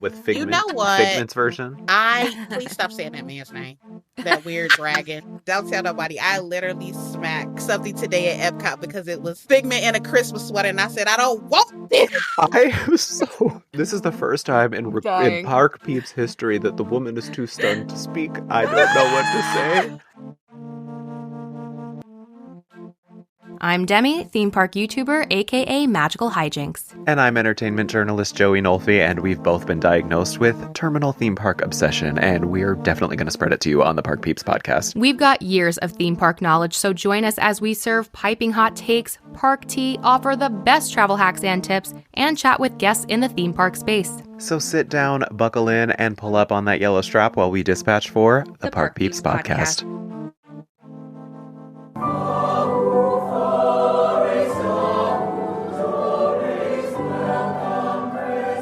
with You know what? Figment's version. Please stop saying that man's name. That weird dragon. Don't tell nobody. I literally smacked something today at EPCOT because it was Figment in a Christmas sweater, and I said, I don't want this. This is the first time in Dying. Park Peeps history that the woman is too stunned to speak. I don't know what to say. I'm Demi, theme park YouTuber, aka Magical Hijinks. And I'm entertainment journalist Joey Nolfi, and we've both been diagnosed with terminal theme park obsession, and we're definitely going to spread it to you on the Park Peeps podcast. We've got years of theme park knowledge, so join us as we serve piping hot takes, park tea, offer the best travel hacks and tips, and chat with guests in the theme park space. So sit down, buckle in, and pull up on that yellow strap while we dispatch for the Park Peeps podcast.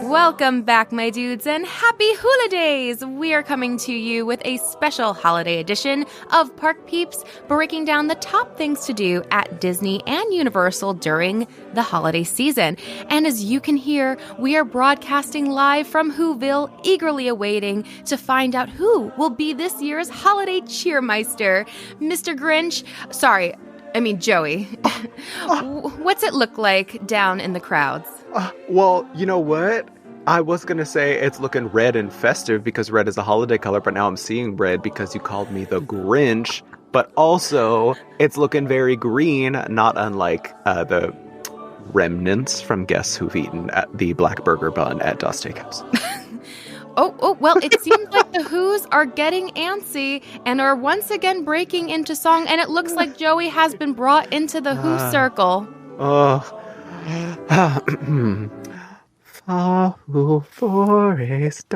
Welcome back, my dudes, and happy holidays! We are coming to you with a special holiday edition of Park Peeps, breaking down the top things to do at Disney and Universal during the holiday season. And as you can hear, we are broadcasting live from Whoville, eagerly awaiting to find out who will be this year's holiday cheermeister. Mr. Grinch, Joey. What's it look like down in the crowds? Well, you know what? I was going to say it's looking red and festive because red is a holiday color, but now I'm seeing red because you called me the Grinch. But also, it's looking very green, not unlike the remnants from guests who've eaten at the Black Burger Bun at Das Steakhouse. Well, it seems like the Who's are getting antsy and are once again breaking into song, and it looks like Joey has been brought into the Who circle. Who forest,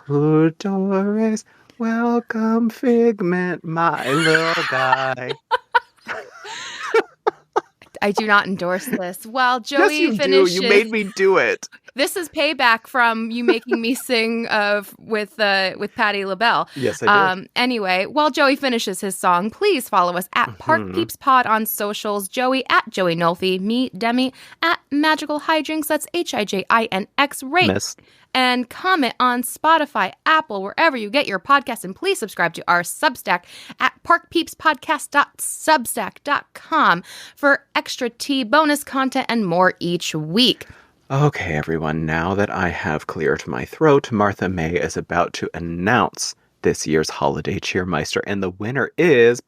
who Doris, welcome Figment, my little guy. I do not endorse this. While Joey yes, you finishes, do. You made me do it. This is payback from you making me sing with Patti LaBelle. Yes, I did. Anyway, while Joey finishes his song, please follow us at Park Peeps Pod on socials. Joey at Joey Nolfi, me, Demi, at Magical Hijinks. That's HIJINX. Rate and comment on Spotify, Apple, wherever you get your podcasts. And please subscribe to our Substack at parkpeepspodcast.substack.com for extra tea, bonus content, and more each week. Okay, everyone, now that I have cleared my throat, Martha May is about to announce this year's holiday cheermeister, and the winner is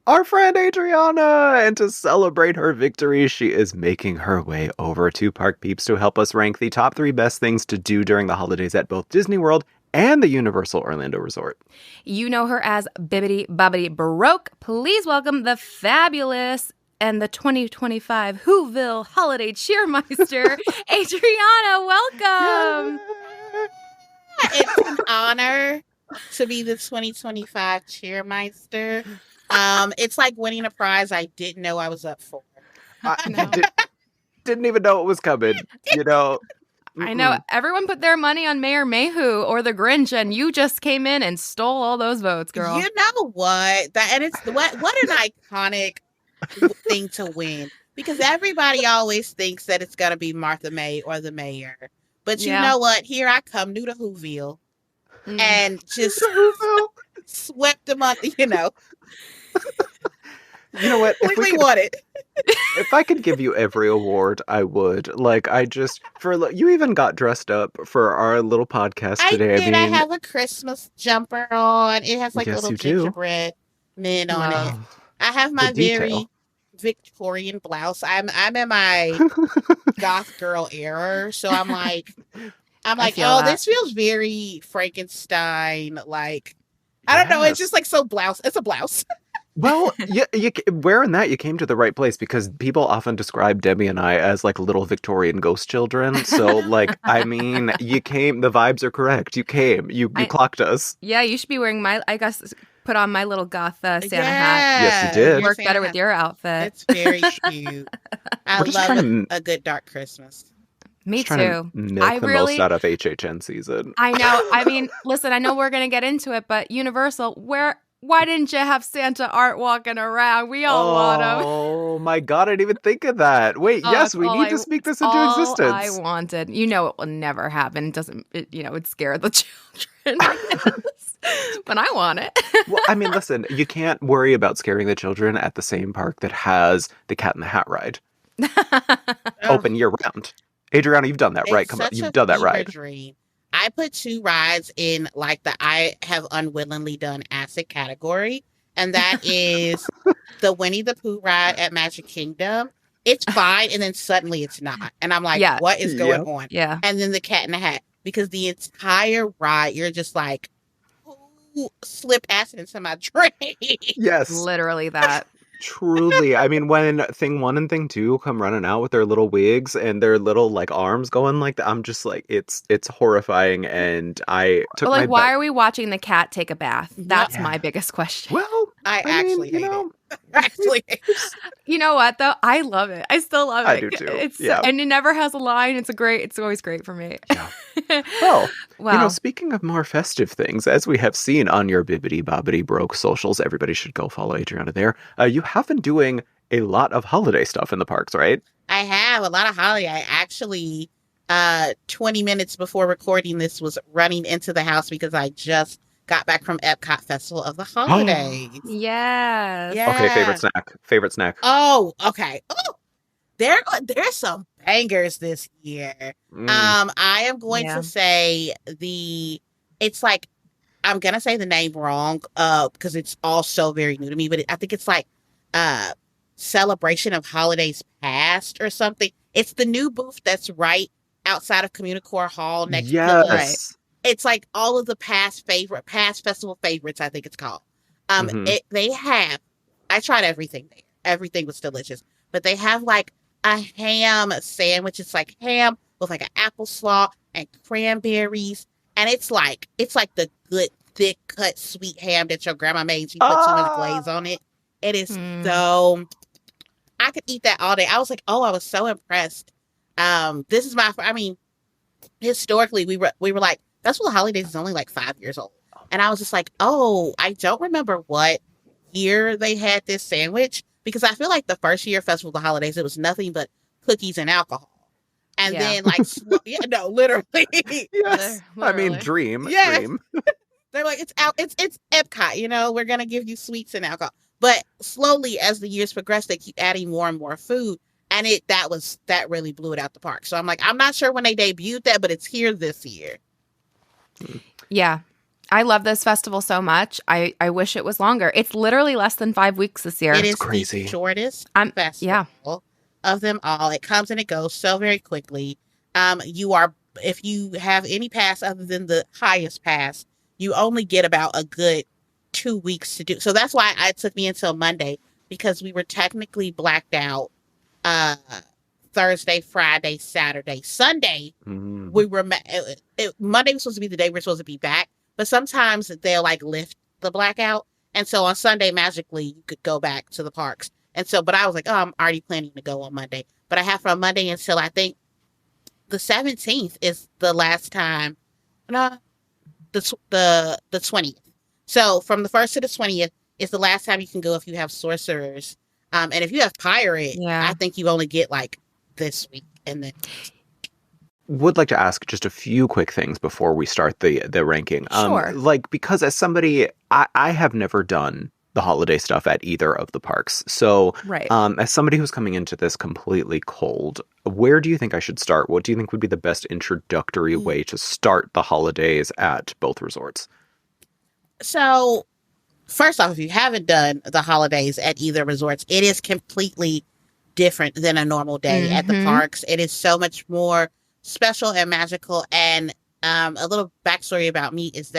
our friend Adriana. And to celebrate her victory, she is making her way over to Park Peeps to help us rank the top 3 best things to do during the holidays at both Disney World and the Universal Orlando Resort. You know her as Bibbidi Bobbidi Baroque. Please welcome the fabulous and the 2025 Whoville Holiday Cheermeister, Adriana. Welcome. It's an honor to be the 2025 Cheermeister. It's like winning a prize I didn't know I was up for. Didn't even know it was coming, you know. I know. Everyone put their money on Mayor Mayhew or the Grinch, and you just came in and stole all those votes, girl. You know what? What an iconic thing to win, because everybody always thinks that it's gonna be Martha May or the mayor, but you know what? Here I come, new to Whoville, and just swept them up. You know what? If we want it. If I could give you every award, I would. Like, you even got dressed up for our little podcast today. I have a Christmas jumper on. It has like yes, little gingerbread men on it. I have my very Victorian blouse. I'm in my goth girl era, so I'm like, this feels very Frankenstein. Like, I don't know. It's just like so blouse. It's a blouse. Well, you wearing that, you came to the right place, because people often describe Debbie and I as like little Victorian ghost children. So, like, I mean, you came. The vibes are correct. You came. You clocked us. Yeah, you should be wearing put on my little goth Santa hat. Yes, you did. Work better with your outfit. It's very cute. I love a good dark Christmas. Me too. To milk the most out of HHN season. I know. I mean, listen, I know we're going to get into it, but Universal, where Why didn't you have Santa art walking around? We all want him. Oh my God, I didn't even think of that. Wait, yes, we need to speak this into existence. I wanted. You know it will never happen. It would scare the children, I guess. But I want it. Well, I mean, listen, you can't worry about scaring the children at the same park that has the Cat in the Hat ride. Open year round. Adriana, you've done that, right? Come on, you've done that ride. Dream. I put 2 rides in like the I have unwillingly done acid category, and that is the Winnie the Pooh ride at Magic Kingdom. It's fine, and then suddenly it's not, and I'm like, what is going on? Yeah. And then the Cat in the Hat, because the entire ride you're just like, who slipped acid into my drink? Yes, literally that. Truly. I mean, when thing 1 and thing 2 come running out with their little wigs and their little like arms going like that, I'm just like, it's horrifying. And I took like, why are we watching the cat take a bath? That's my biggest question. Well, I actually hate it. You know what though? I love it. I still love it. I do too. And it never has a line. It's always great for me. Yeah. Well, you know, speaking of more festive things, as we have seen on your Bibbidi Bobbidi Broke socials, everybody should go follow Adriana there. You have been doing a lot of holiday stuff in the parks, right? I have a lot of holiday. I actually, 20 minutes before recording this, was running into the house because I just got back from EPCOT Festival of the Holidays. Yes. Yeah. Okay, favorite snack. Oh, okay. Oh, there's some bangers this year. I am going to say it's like, I'm going to say the name wrong because it's all so very new to me, but I think it's like Celebration of Holidays Past or something. It's the new booth that's right outside of Communicore Hall next to the It's like all of the past festival favorites, I think it's called. They have, I tried everything there. Everything was delicious. But they have like a ham sandwich. It's like ham with like an apple slaw and cranberries. And it's like the good, thick cut sweet ham that your grandma made. She put too much glaze on it. It is so, I could eat that all day. I was like, I was so impressed. This is historically we were like, Festival of Holidays is only like 5 years old. And I was just like, I don't remember what year they had this sandwich, because I feel like the first year Festival of the Holidays, it was nothing but cookies and alcohol. And then like, literally. Yes. I mean, dream. Yeah. Dream. They're like, it's EPCOT, we're going to give you sweets and alcohol. But slowly as the years progress, they keep adding more and more food. And that really blew it out the park. So I'm like, I'm not sure when they debuted that, but it's here this year. Yeah. I love this festival so much. I wish it was longer. It's literally less than 5 weeks this year. It is crazy. The shortest festival of them all. It comes and it goes so very quickly. If you have any pass other than the highest pass, you only get about a good 2 weeks to do. So that's why it took me until Monday, because we were technically blacked out Thursday, Friday, Saturday, Sunday. We were Monday was supposed to be the day we're supposed to be back, but sometimes they'll like lift the blackout, and so on Sunday magically you could go back to the parks. And so, but I was like, I'm already planning to go on Monday, but I have from Monday until I think the 17th is the last time. No, the 20th. So from the 1st to the 20th is the last time you can go if you have sorcerers. And if you have pirate, I think you only get like this week, and then would like to ask just a few quick things before we start the ranking. Sure. Like, because as somebody, I have never done the holiday stuff at either of the parks. So as somebody who's coming into this completely cold, where do you think I should start? What do you think would be the best introductory way to start the holidays at both resorts? So first off, if you haven't done the holidays at either resorts, it is completely different than a normal day at the parks. It is so much more special and magical. And a little backstory about me is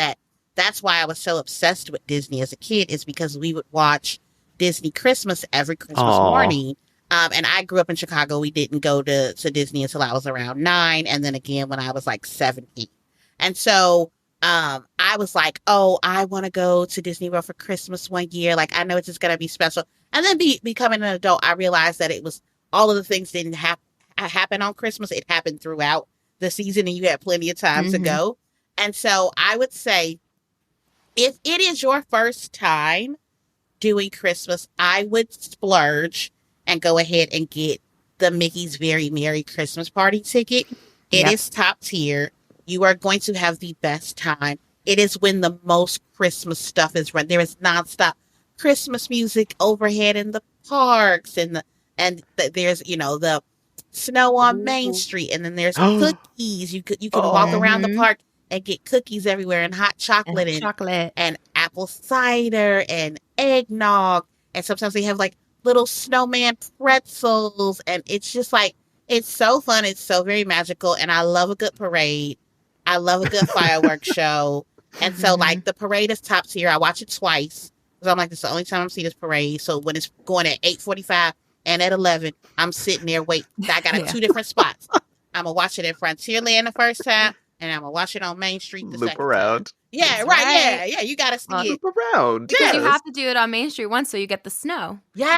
that's why I was so obsessed with Disney as a kid, is because we would watch Disney Christmas every Christmas morning. And I grew up in Chicago. We didn't go to Disney until I was around 9, and then again when I was like 17. And so I was like, I want to go to Disney World for Christmas one year. Like, I know it's just going to be special. And then becoming an adult, I realized that it was all of the things didn't happen on Christmas. It happened throughout the season, and you had plenty of time to go. And so I would say if it is your first time doing Christmas, I would splurge and go ahead and get the Mickey's Very Merry Christmas Party ticket. It is top tier. You are going to have the best time. It is when the most Christmas stuff is run. There is nonstop Christmas music overhead in the parks, and there's the snow on Main Street, and then there's cookies. You can walk around the park and get cookies everywhere, and hot chocolate, and apple cider and eggnog, and sometimes they have like little snowman pretzels, and it's just like, it's so fun. It's so very magical, and I love a good parade. I love a good fireworks show. And so, like, the parade is top tier. I watch it twice because I'm like, this is the only time I'm seeing this parade. So when it's going at 8:45 and at 11, I'm sitting there waiting. I got it 2 different spots. I'm going to watch it in Frontierland the first time, and I'm going to watch it on Main Street the second around. time. Yeah, right. Yeah, you got to see it. Loop around. Because you have to do it on Main Street once, so you get the snow. Yeah.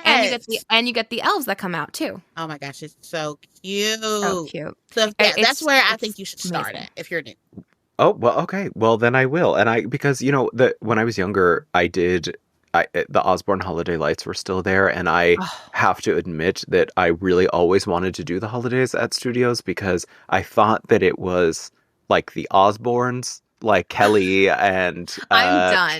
And you get the elves that come out, too. Oh, my gosh. It's so cute. So cute. So that's where I think you should start at if you're new. Oh, well, okay. Well, then I will. And because, when I was younger, the Osborne Holiday Lights were still there. And I have to admit that I really always wanted to do the holidays at studios because I thought that it was like the Osbournes, like Kelly and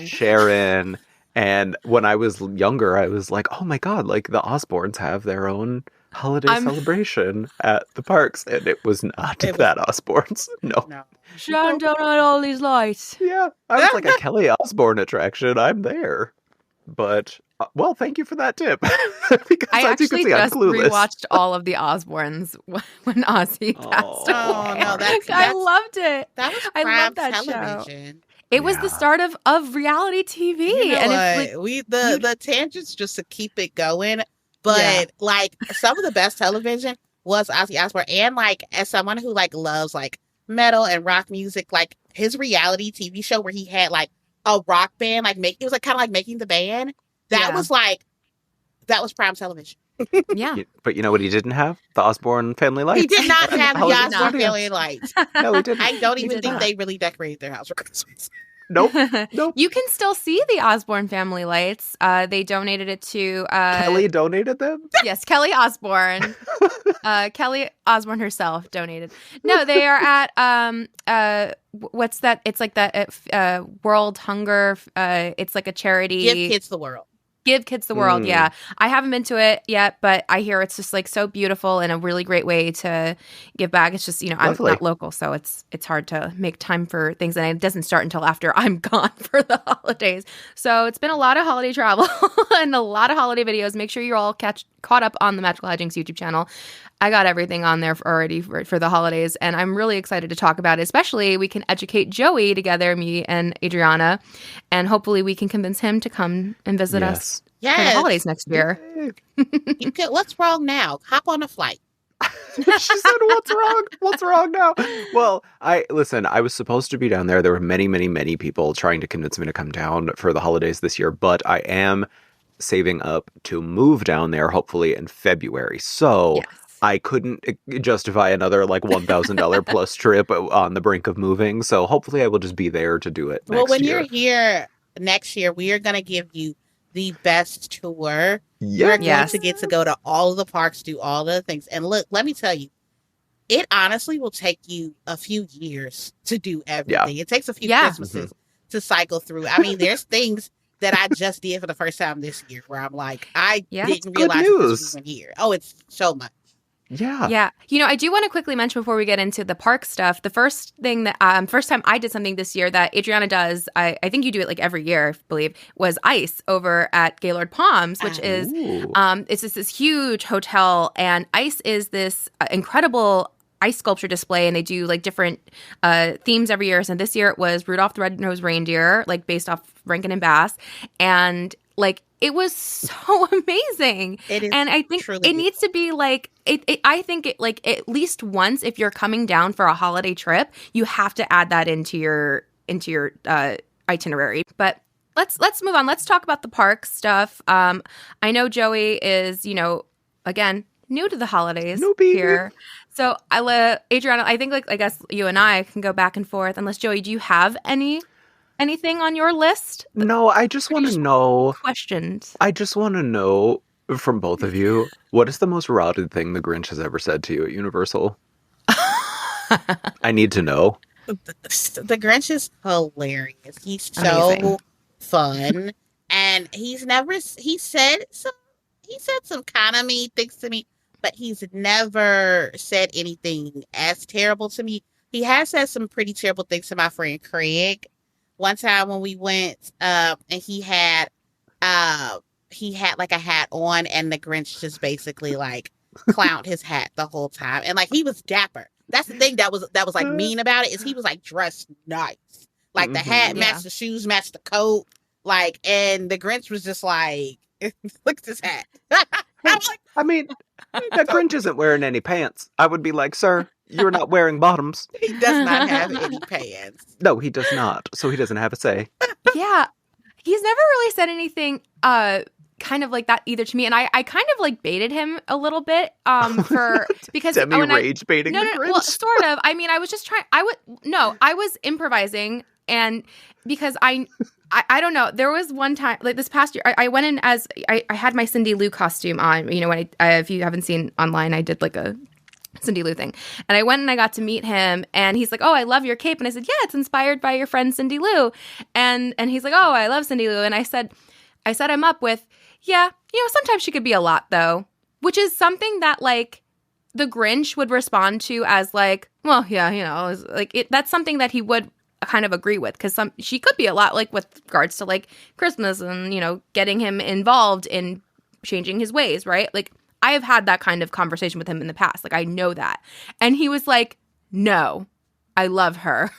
Sharon. And when I was younger, I was like, oh my God, like the Osbournes have their own holiday celebration at the parks. And it was not that Osbournes. No. Shine down on all these lights. Yeah. I was like a Kelly Osbourne attraction. I'm there. But, well, thank you for that tip. Because I actually just clueless. rewatched all of the Osbournes when Ozzy passed away. Oh, no, I loved it. That was I love that television. Show. It was the start of reality TV. And it's like, the tangents just to keep it going. But like some of the best television was Ozzy Osbourne. And like as someone who like loves like metal and rock music, like his reality TV show where he had like a rock band, like it was like kind of like Making the Band. That was prime television. Yeah. But you know what he didn't have? The Osborne family lights. He did not have the Osborne family lights. No, he didn't. I don't even think they really decorated their house for Christmas. Nope. You can still see the Osborne family lights. They donated it to Kelly donated them? Yes, Kelly Osborne. Kelly Osborne herself donated. No, they are at what's that? It's like that World Hunger. It's like a charity. Give Kids the World. Give Kids the World, yeah. I haven't been to it yet, but I hear it's just like so beautiful and a really great way to give back. It's just, I'm not local, so it's hard to make time for things, and it doesn't start until after I'm gone for the holidays. So it's been a lot of holiday travel and a lot of holiday videos. Make sure you're all caught up on the Magical Hijinks YouTube channel. I got everything on there already for the holidays, and I'm really excited to talk about it. Especially, we can educate Joey together, me and Adriana, and hopefully we can convince him to come and visit us for the holidays next year. What's wrong now? Hop on a flight. She said, what's wrong? What's wrong now? Well, I was supposed to be down there. There were many, many, many people trying to convince me to come down for the holidays this year, but I am saving up to move down there hopefully in February. So I couldn't justify another like $1,000 plus trip on the brink of moving. So hopefully I will just be there to do it next year. Well, when you're here next year, we are going to give you the best tour. You're going to get to go to all of the parks, do all the things. And look, let me tell you, it honestly will take you a few years to do everything. Yeah. It takes a few Christmases to cycle through. I mean, there's things that I just did for the first time this year where I'm like, I didn't realize this was even here. Oh, it's so much. Yeah. Yeah. I do want to quickly mention before we get into the park stuff, the first thing that, first time I did something this year that Adriana does, I think you do it like every year, I believe, was ice over at Gaylord Palms, which is, it's just this huge hotel, and ice is this incredible ice sculpture display, and they do like different themes every year. So this year it was Rudolph the Red-Nosed Reindeer, like based off Rankin and Bass, and like it was so amazing. It is, and I think it needs to be like I think it like at least once, if you're coming down for a holiday trip, you have to add that into your itinerary. But let's move on. Let's talk about the park stuff. I know Joey is again new to the holidays here. So Adriana, I think I guess you and I can go back and forth. Unless Joey, do you have any anything on your list? No, I just want to know. Questions. I just want to know from both of you, what is the most routed thing the Grinch has ever said to you at Universal? I need to know. The Grinch is hilarious. He's so fun, and he said some kind of mean things to me, but he's never said anything as terrible to me. He has said some pretty terrible things to my friend Craig. One time when we went, and he had like a hat on, and the Grinch just basically like clowned his hat the whole time, and like he was dapper. That's the thing that was like mean about it, is he was like dressed nice, like the hat matched the shoes, matched the coat, like, and the Grinch was just like, look at this hat. I mean, the Grinch isn't wearing any pants. I would be like, sir, you're not wearing bottoms. He does not have any pants. No, he does not. So he doesn't have a say. Yeah, he's never really said anything kind of like that either to me, and I kind of like baited him a little bit because rage baiting the Grinch. Well, sort of. I mean, I was just trying. I was improvising, and because I don't know. There was one time, like this past year, I went in as I had my Cindy Lou costume on. You know, when if you haven't seen online, I did like a Cindy Lou thing, and I went and I got to meet him, and he's like, "Oh, I love your cape," and I said, "Yeah, it's inspired by your friend Cindy Lou," and he's like, "Oh, I love Cindy Lou," and I set him up with, "Yeah, you know, sometimes she could be a lot though," which is something that like the Grinch would respond to as like, "Well, yeah, you know," like that's something that he would kind of agree with, because she could be a lot, like with regards to like Christmas and, you know, getting him involved in changing his ways, right? Like I have had that kind of conversation with him in the past, like I know that, and he was like, "No, I love her."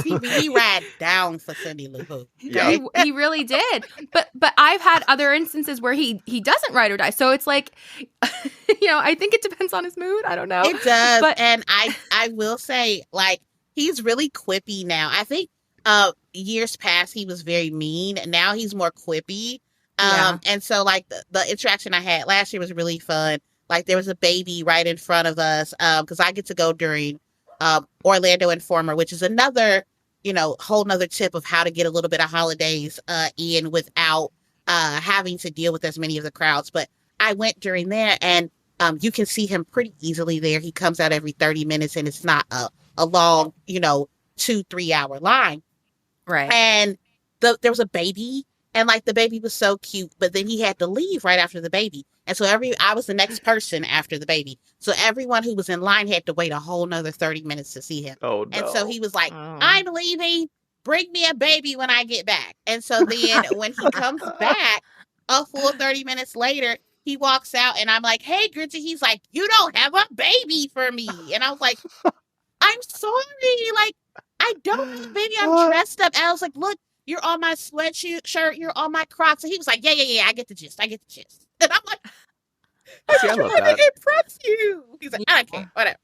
He ran down for Cindy Lou Who. Yeah. He really did. But I've had other instances where he doesn't ride or die. So it's like, you know, I think it depends on his mood. I don't know. It does. But, and I will say, like, he's really quippy now. I think years past he was very mean. Now he's more quippy. And so like the interaction I had last year was really fun. Like there was a baby right in front of us, because I get to go during Orlando Informer, which is another, you know, whole nother tip of how to get a little bit of holidays in without having to deal with as many of the crowds. But I went during there, and you can see him pretty easily there. He comes out every 30 minutes, and it's not a long, you know, 2-3 hour line. Right. And there was a baby, and like the baby was so cute, but then he had to leave right after the baby. And so I was the next person after the baby. So everyone who was in line had to wait a whole nother 30 minutes to see him. Oh, no. And so he was like, "I'm leaving. Bring me a baby when I get back." And so then when he comes back, a full 30 minutes later, he walks out, and I'm like, "Hey, Grinchy." He's like, "You don't have a baby for me." And I was like, "I'm sorry. Like, I don't have a baby. I'm dressed up." And I was like, "Look, you're on my sweatshirt. You're on my Crocs." And he was like, yeah. I get the gist. And I'm like, I'm trying to impress you. He's like, "I don't care. Whatever."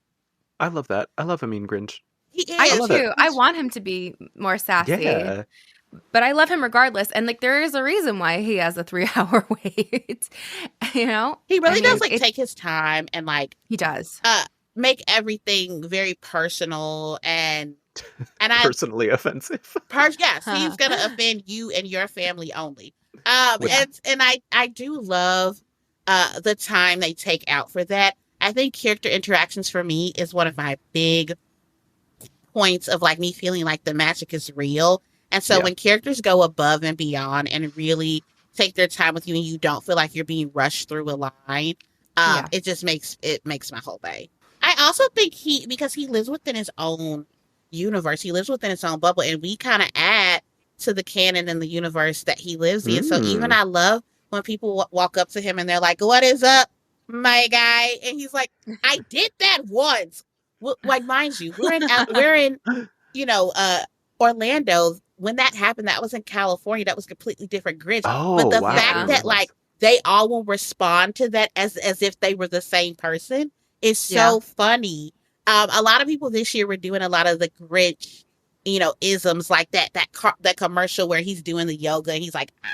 I love that. I love a mean Grinch. He is. I do too. I want him to be more sassy. Yeah. But I love him regardless. And like there is a reason why he has a 3-hour wait. You know? He really does like take his time and like he does. Make everything very personal and personally offensive. Yes, he's gonna offend you and your family only. And I do love the time they take out for that. I think character interactions for me is one of my big points of like me feeling like the magic is real. And so when characters go above and beyond and really take their time with you, and you don't feel like you're being rushed through a line, it just makes my whole day. I also think because he lives within his own universe, he lives within his own bubble, and we kind of add to the canon and the universe that he lives in. So even I love when people walk up to him and they're like, "What is up, my guy?" And he's like, "I did that once." Well, like, mind you, we're in you know, Orlando. When that happened, that was in California. That was completely different Grinch. But the fact that like they all will respond to that as if they were the same person is so funny. A lot of people this year were doing a lot of the Grinch, you know, isms like that commercial where he's doing the yoga and he's like, ah.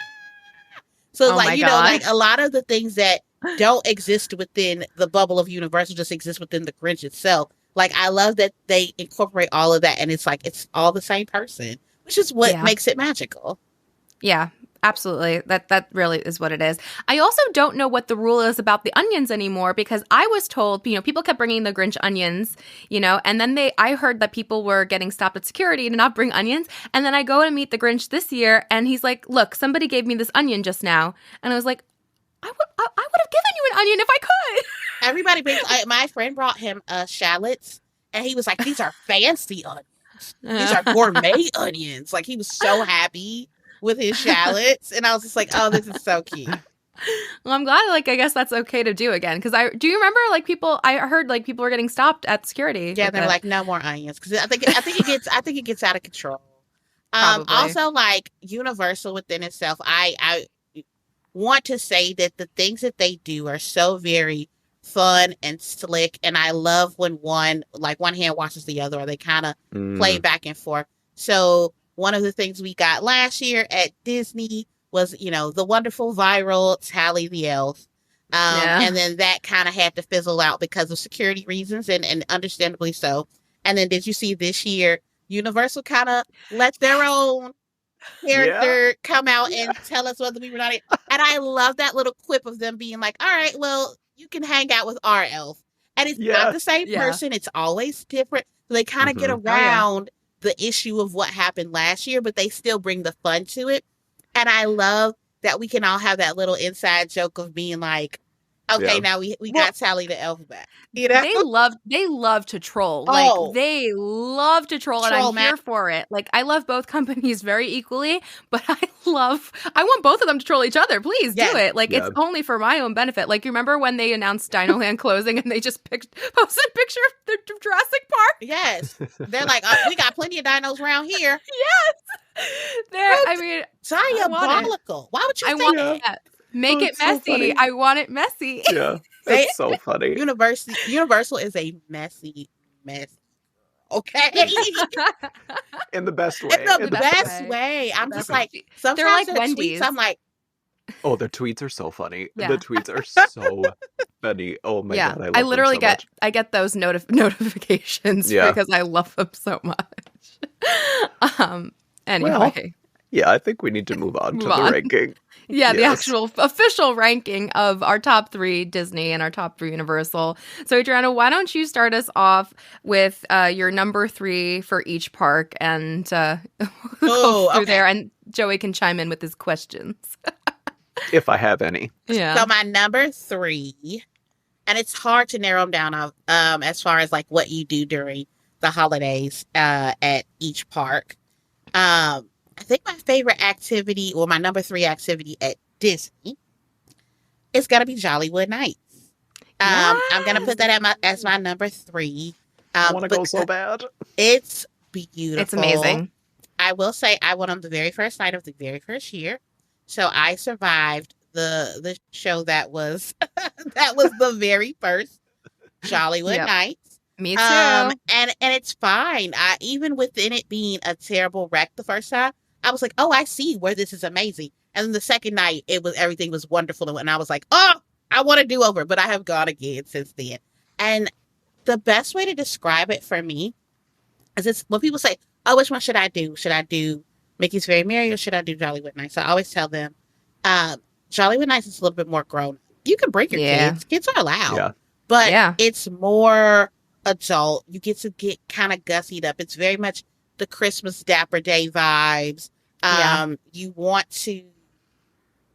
So like, you know, like a lot of the things that don't exist within the bubble of Universal just exist within the Grinch itself. Like, I love that they incorporate all of that, and it's like it's all the same person. which is what makes it magical. Yeah. Absolutely. That really is what it is. I also don't know what the rule is about the onions anymore, because I was told, people kept bringing the Grinch onions, and then I heard that people were getting stopped at security to not bring onions. And then I go and meet the Grinch this year and he's like, look, somebody gave me this onion just now. And I was like, I would have given you an onion if I could. Everybody brings, my friend brought him shallots and he was like, these are fancy onions. These are gourmet onions. Like, he was so happy with his shallots, and I was just like, oh, this is so cute. Well, I'm glad, I guess that's okay to do again, because do you remember, I heard, people were getting stopped at security. Yeah, they're like, no more onions, because I think it gets out of control. Also, Universal within itself, I want to say that the things that they do are so very fun and slick, and I love when one hand washes the other, or they kind of play back and forth. So one of the things we got last year at Disney was, the wonderful viral Tally the Elf. And then that kind of had to fizzle out because of security reasons, and understandably so. And then did you see this year, Universal kind of let their own character come out and tell us whether we were not. And I love that little quip of them being like, all right, well, you can hang out with our elf. And it's not the same person. It's always different. So they kind of get around the issue of what happened last year, but they still bring the fun to it. And I love that we can all have that little inside joke of being like, okay, now we got Sally the Elf back. They love to troll. They love to troll, and I'm here for it. I love both companies very equally, but I want both of them to troll each other. Please do it. It's only for my own benefit. You remember when they announced Dino Land closing and they just posted a picture of the Jurassic Park? Yes. They're like, we got plenty of dinos around here. Yes. Diabolical. Why would you say that? Make it messy. I want it messy. Yeah, it's so funny. Universal is a messy mess. Okay, in the best way. In the best way. I'm just sometimes they're like Wendy's. Tweets, I'm like, oh, their tweets are so funny. Yeah. The tweets are so funny. Oh my god, I literally get those notifications because I love them so much. Anyway. Yeah, I think we need to move on to the ranking. Yeah, the actual official ranking of our top 3 Disney and our top 3 Universal. So, Adriana, why don't you start us off with your number 3 for each park, and go through there, and Joey can chime in with his questions. If I have any. Yeah. So my number 3, and it's hard to narrow them down as far as what you do during the holidays at each park. I think my favorite activity, or my number 3 activity at Disney, is going to be Jollywood Nights. I'm going to put that as my number 3. I want to go so bad. It's beautiful. It's amazing. I will say I went on the very first night of the very first year. So I survived the show that was the very first Jollywood Nights. Me too. And it's fine. Even within it being a terrible wreck the first time, I was like, oh, I see where this is amazing. And then the second night, everything was wonderful. And I was like, oh, I want to do over. But I have gone again since then. And the best way to describe it for me is it's when people say, oh, which one should I do? Should I do Mickey's Very Merry or should I do Jollywood Nights? So I always tell them, Jollywood Nights is a little bit more grown. You can bring your kids. Kids are allowed. But it's more adult. You get to get kind of gussied up. It's very much the Christmas Dapper Day vibes. You want to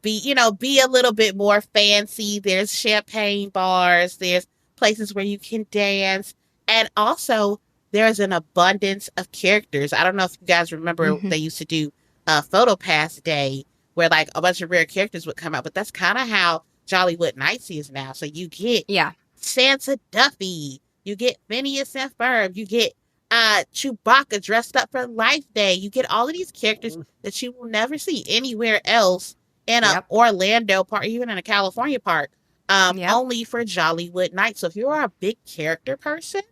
be a little bit more fancy. There's champagne bars. There's places where you can dance. And also there's an abundance of characters. I don't know if you guys remember they used to do a Photo Pass Day where a bunch of rare characters would come out, but that's kind of how Jollywood Nights is now. So you get Santa Duffy, you get Phineas and Ferb, you get Chewbacca dressed up for Life Day. You get all of these characters that you will never see anywhere else in a Orlando park, even in a California park, only for Jollywood Nights. So if you are a big character person,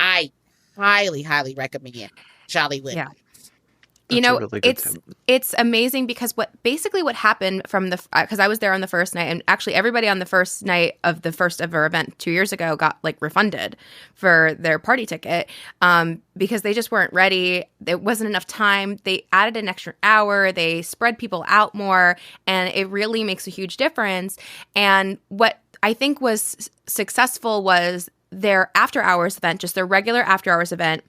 I highly, highly recommend Jollywood Nights. You That's a know, really good tip. it's amazing because what happened from the because I was there on the first night, and actually everybody on the first night of the first ever event 2 years ago got like refunded for their party ticket because they just weren't ready. There wasn't enough time. They added an extra hour. They spread people out more, and it really makes a huge difference. And what I think was successful was their after hours event, just their regular after hours event,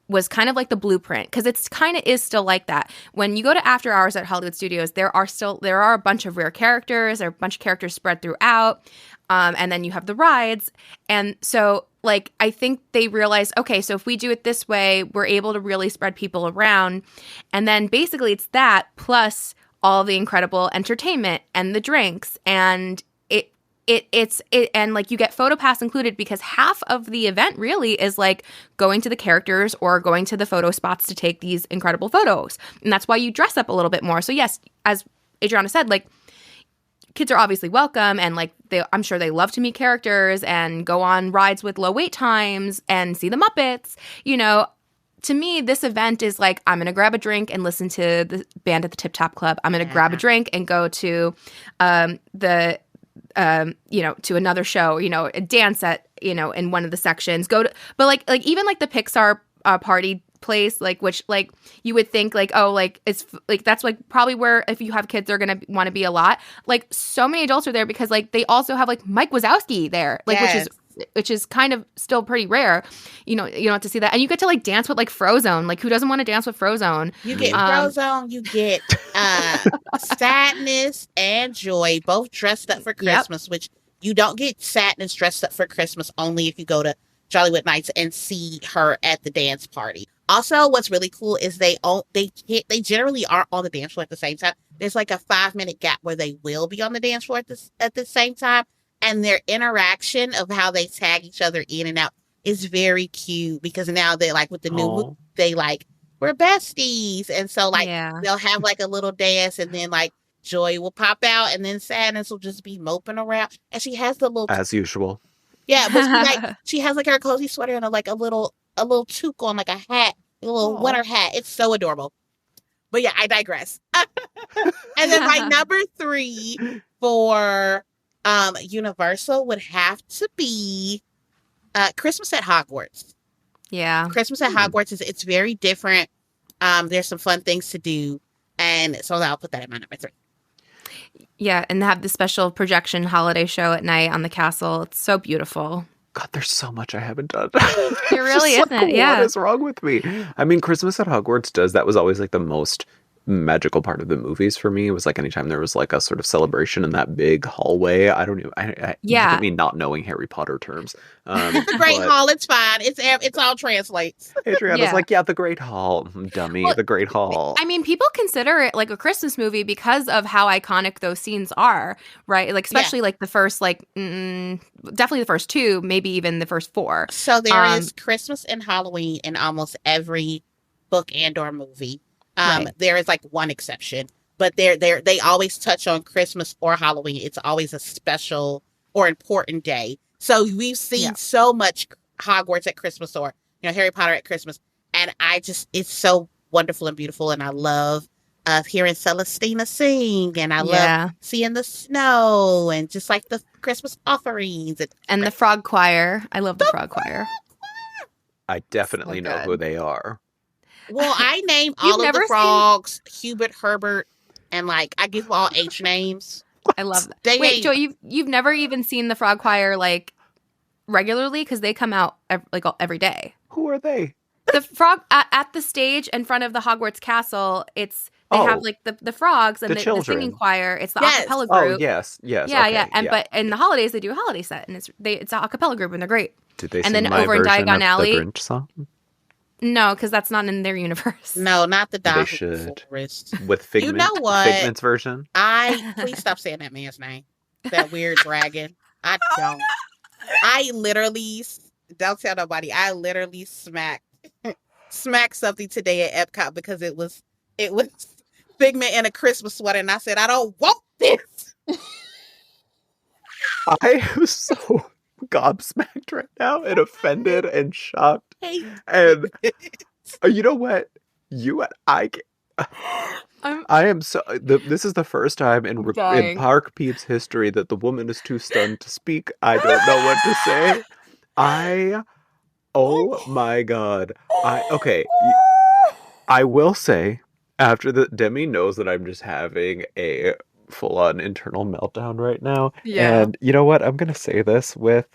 was kind of like the blueprint, because it's kind of is still like that. When you go to after hours at Hollywood Studios, there are a bunch of rare characters, there are a bunch of characters spread throughout, and then you have the rides. And so like I think they realized, okay, so if we do it this way, we're able to really spread people around. And then basically it's that plus all the incredible entertainment and the drinks, and it's and like you get photo pass included, because half of the event really is like going to the characters or going to the photo spots to take these incredible photos. And that's why you dress up a little bit more. So yes, as Adriana said, like kids are obviously welcome, and like I'm sure they love to meet characters and go on rides with low wait times and see the Muppets. You know, to me, this event is like, I'm going to grab a drink and listen to the band at the Tip Top Club. I'm going to grab a drink and go to to another show, a dance at, in one of the sections, but like even like the Pixar party place, like, which like you would think like, oh, like it's like, that's like probably where if you have kids, they're going to want to be a lot. Like so many adults are there because like they also have like Mike Wazowski there, like, yes. which is kind of still pretty rare. You don't have to see that. And you get to like dance with like Frozone. Like who doesn't want to dance with Frozone? You get Frozone, you get Sadness and Joy, both dressed up for Christmas, which you don't get Sadness dressed up for Christmas only if you go to Jollywood Nights and see her at the dance party. Also, what's really cool is they generally aren't on the dance floor at the same time. There's like a 5-minute gap where they will be on the dance floor at the same time. And their interaction of how they tag each other in and out is very cute, because now they like with the new movie, they like, we're besties. And so like they'll have like a little dance, and then like Joy will pop out, and then Sadness will just be moping around. And she has the little as usual. Yeah, but she has like her cozy sweater and a little toque on, like a hat, a little winter hat. It's so adorable. But yeah, I digress. And then my number 3 for Universal would have to be Christmas at Hogwarts. Yeah. Christmas at Hogwarts it's very different. There's some fun things to do, and so I'll put that in my number 3. Yeah, and have the special projection holiday show at night on the castle. It's so beautiful. God, there's so much I haven't done. There really isn't. Like, yeah. What is wrong with me? I mean, Christmas at Hogwarts that was always like the most magical part of the movies for me. It was like anytime there was like a sort of celebration in that big hallway. I don't even. Look at me not knowing Harry Potter terms. It's the Great Hall. It's fine. It's all translates. Adriana's like, the Great Hall, dummy. Well, the Great Hall. I mean, people consider it like a Christmas movie because of how iconic those scenes are, right? Like especially like the first, like definitely the first 2, maybe even the first 4. So there is Christmas and Halloween in almost every book and/or movie. There is like one exception, but they always touch on Christmas or Halloween. It's always a special or important day. So we've seen so much Hogwarts at Christmas, or Harry Potter at Christmas, and it's so wonderful and beautiful. And I love hearing Celestina sing, and I love seeing the snow, and just like the Christmas offerings and the frog choir. I love the frog choir. I definitely know who they are. Well, I name all of the frogs Hubert, Herbert, and like I give all H names. I love that. Wait, Joe, you've never even seen the frog choir like regularly, because they come out every day. Who are they? The frog at the stage in front of the Hogwarts castle. They have like the frogs and the singing choir. It's the acapella group. Oh yes. Yeah. But in the holidays they do a holiday set, and it's an acapella group, and they're great. Did they and sing then my over in version Diagon of Alley? The Grinch song? No, because that's not in their universe. No, not the Dark Forest. With Figment. You know what? Figment's version. Please stop saying that man's name. That weird dragon. I don't. I literally, don't tell nobody, I literally smacked something today at EPCOT because it was Figment in a Christmas sweater, and I said, I don't want this. I am so gobsmacked right now and offended and shocked. And you know what? I am so. This is the first time in Park Peeps history that the woman is too stunned to speak. I don't know what to say. Oh my god. Okay. I will say, after Demi knows that I'm just having a full-on internal meltdown right now. Yeah. And you know what? I'm gonna say this with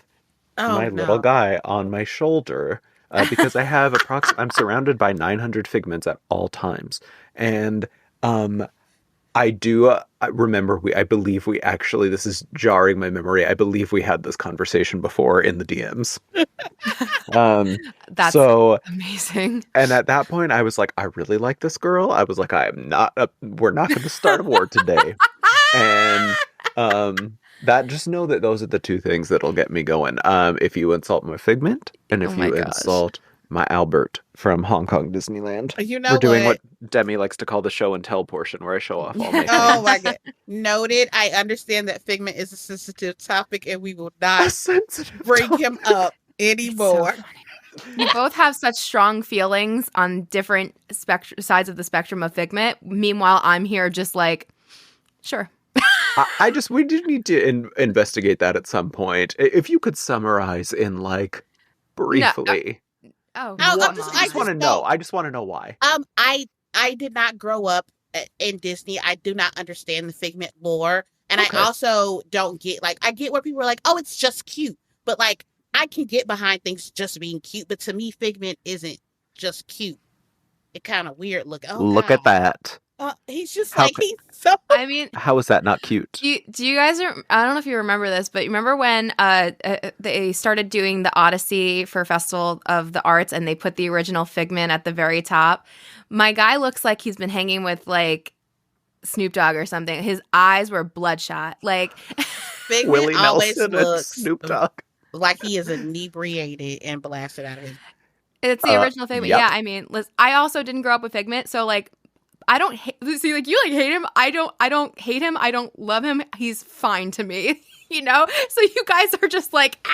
my little guy on my shoulder. Because I have I'm surrounded by 900 figments at all times. And I do remember I believe we actually, this is jarring my memory, I believe we had this conversation before in the DMs. That's so amazing. And at that point I was like, I really like this girl. I was like, we're not going to start a war today. And that, just know that those are the two things that'll get me going. If you insult my figment, and if you insult my Albert from Hong Kong Disneyland. We're doing what Demi likes to call the show and tell portion, where I show off all my things. Oh my god. Noted. I understand that figment is a sensitive topic, and we will not bring him up anymore. So you both have such strong feelings on different sides of the spectrum of figment. Meanwhile, I'm here just like, sure. We do need to investigate that at some point. If you could summarize in like briefly. I just want to know. I just want to know why. I did not grow up in Disney. I do not understand the figment lore, and I also don't get, like, I get where people are like, oh, it's just cute, but like I can get behind things just being cute, but to me, figment isn't just cute. It kind of weird look. Oh, look at that. He's just he's so. I mean, how is that not cute? Do you guys? I don't know if you remember this, but you remember when they started doing the Odyssey for Festival of the Arts, and they put the original figment at the very top. My guy looks like he's been hanging with like Snoop Dogg or something. His eyes were bloodshot. Like Figment Willie always Nelson looks and Snoop Dogg, like he is inebriated and blasted out of his. It's the original Figment. Yep. Yeah, I mean, I also didn't grow up with Figment, so like. I don't see, like, you like hate him. I don't hate him. I don't love him. He's fine to me, you know? So you guys are just like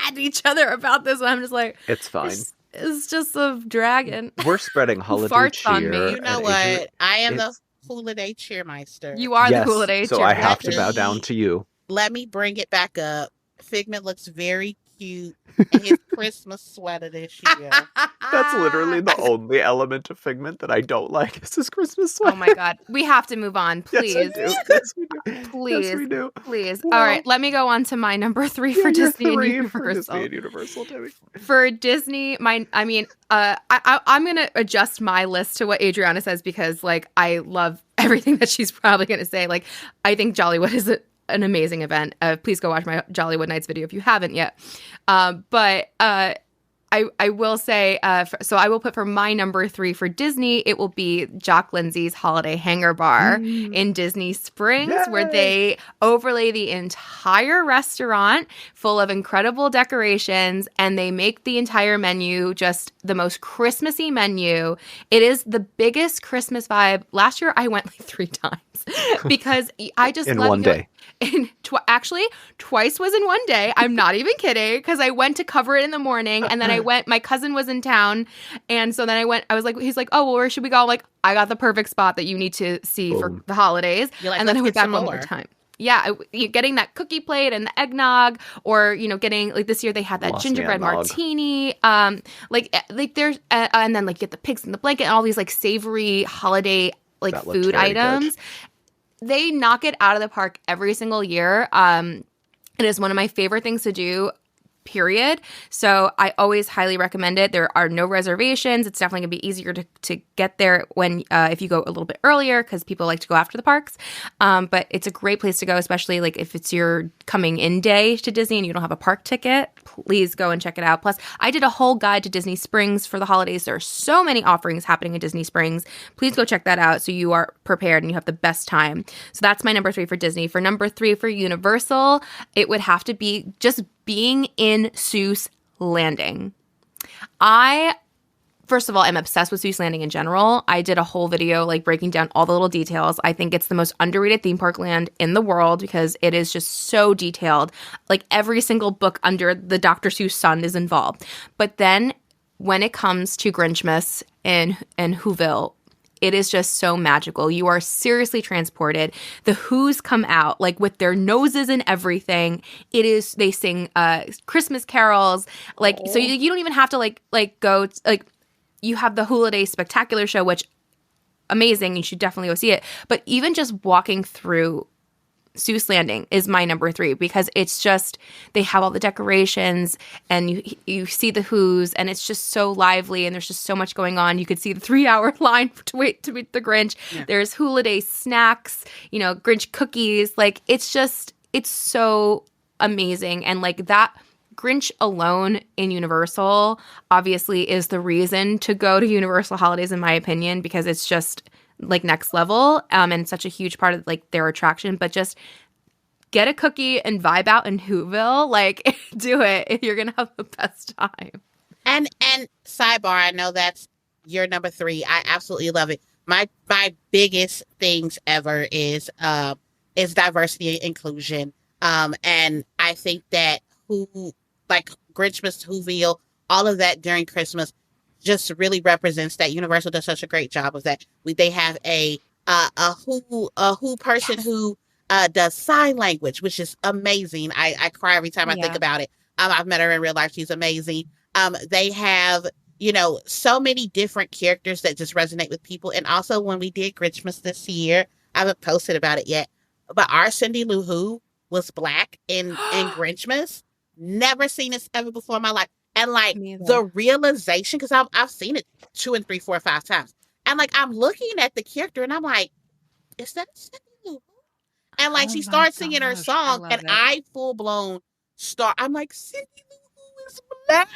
at each other about this, and I'm just like, it's fine. It's just a dragon. We're spreading holiday farts cheer. on me. You know what? I am the holiday cheermeister. You are the holiday cheermeister. So I have to bow down to you. Let me bring it back up. Figment looks very cute in his Christmas sweater this year. That's literally the only element of Figment that I don't like is his Christmas sweater. Oh my god. We have to move on, please. Yes, we do. Please. Yes, we do. Please. Well, all right, let me go on to my number 3 for Disney and Universal. For Disney, I'm going to adjust my list to what Adriana says, because like I love everything that she's probably going to say. Like, I think Jollywood is an amazing event. Please go watch my Jollywood Nights video if you haven't yet. But I will say, so I will put for my number 3 for Disney, it will be Jock Lindsay's Holiday Hangar Bar in Disney Springs. Yay! Where they overlay the entire restaurant full of incredible decorations, and they make the entire menu just the most Christmassy menu. It is the biggest Christmas vibe. Last year I went like 3 times because I just in love one day. Actually, twice was in one day. I'm not even kidding, because I went to cover it in the morning, and then I went. My cousin was in town, and so then I went. I was like, he's like, oh, well, where should we go? I'm like, I got the perfect spot that you need to see for the holidays. Like, and then I went back one more time. Yeah, getting that cookie plate and the eggnog, or getting, like, this year they had that gingerbread martini. Like there's and then like get the pigs in the blanket and all these like savory holiday like food items. Good. They knock it out of the park every single year. It is one of my favorite things to do, period. So I always highly recommend it. There are no reservations. It's definitely going to be easier to get there when if you go a little bit earlier, because people like to go after the parks. But it's a great place to go, especially like if it's your coming in day to Disney and you don't have a park ticket. Please go and check it out. Plus, I did a whole guide to Disney Springs for the holidays. There are so many offerings happening at Disney Springs. Please go check that out so you are prepared and you have the best time. So that's my number 3 for Disney. For number 3 for Universal, it would have to be just being in Seuss Landing. First of all, I'm obsessed with Seuss Landing in general. I did a whole video like breaking down all the little details. I think it's the most underrated theme park land in the world because it is just so detailed. Like every single book under the Dr. Seuss sun is involved. But then when it comes to Grinchmas and Whoville, it is just so magical. You are seriously transported. The Who's come out like with their noses and everything. They sing Christmas carols. Like, so you don't even have to like go like, you have the Hula Day Spectacular show, which amazing. You should definitely go see it. But even just walking through Seuss Landing is my number 3 because it's just, they have all the decorations and you see the Who's and it's just so lively and there's just so much going on. You could see the 3-hour line to wait to meet the Grinch. Yeah. There's Hula Day snacks, Grinch cookies. Like, it's so amazing. And like that Grinch alone in Universal obviously is the reason to go to Universal Holidays, in my opinion, because it's just like next level and such a huge part of like their attraction. But just get a cookie and vibe out in Whoville. Like, do it. You're gonna have the best time. And sidebar, I know that's your number 3. I absolutely love it. My biggest things ever is diversity and inclusion. And I think that Grinchmas, Whoville, all of that during Christmas just really represents that. Universal does such a great job of that. They have a Who person who does sign language, which is amazing. I cry every time I think about it. I've met her in real life. She's amazing. They have, so many different characters that just resonate with people. And also when we did Grinchmas this year, I haven't posted about it yet, but our Cindy Lou Who was Black in Grinchmas. Never seen this ever before in my life. And like the realization, because I've seen it 2 and 3, 4, 5 times. And like I'm looking at the character and I'm like, is that Cindy Lou? And like she starts singing her song and I full blown start. I'm like, Cindy Lou is Black.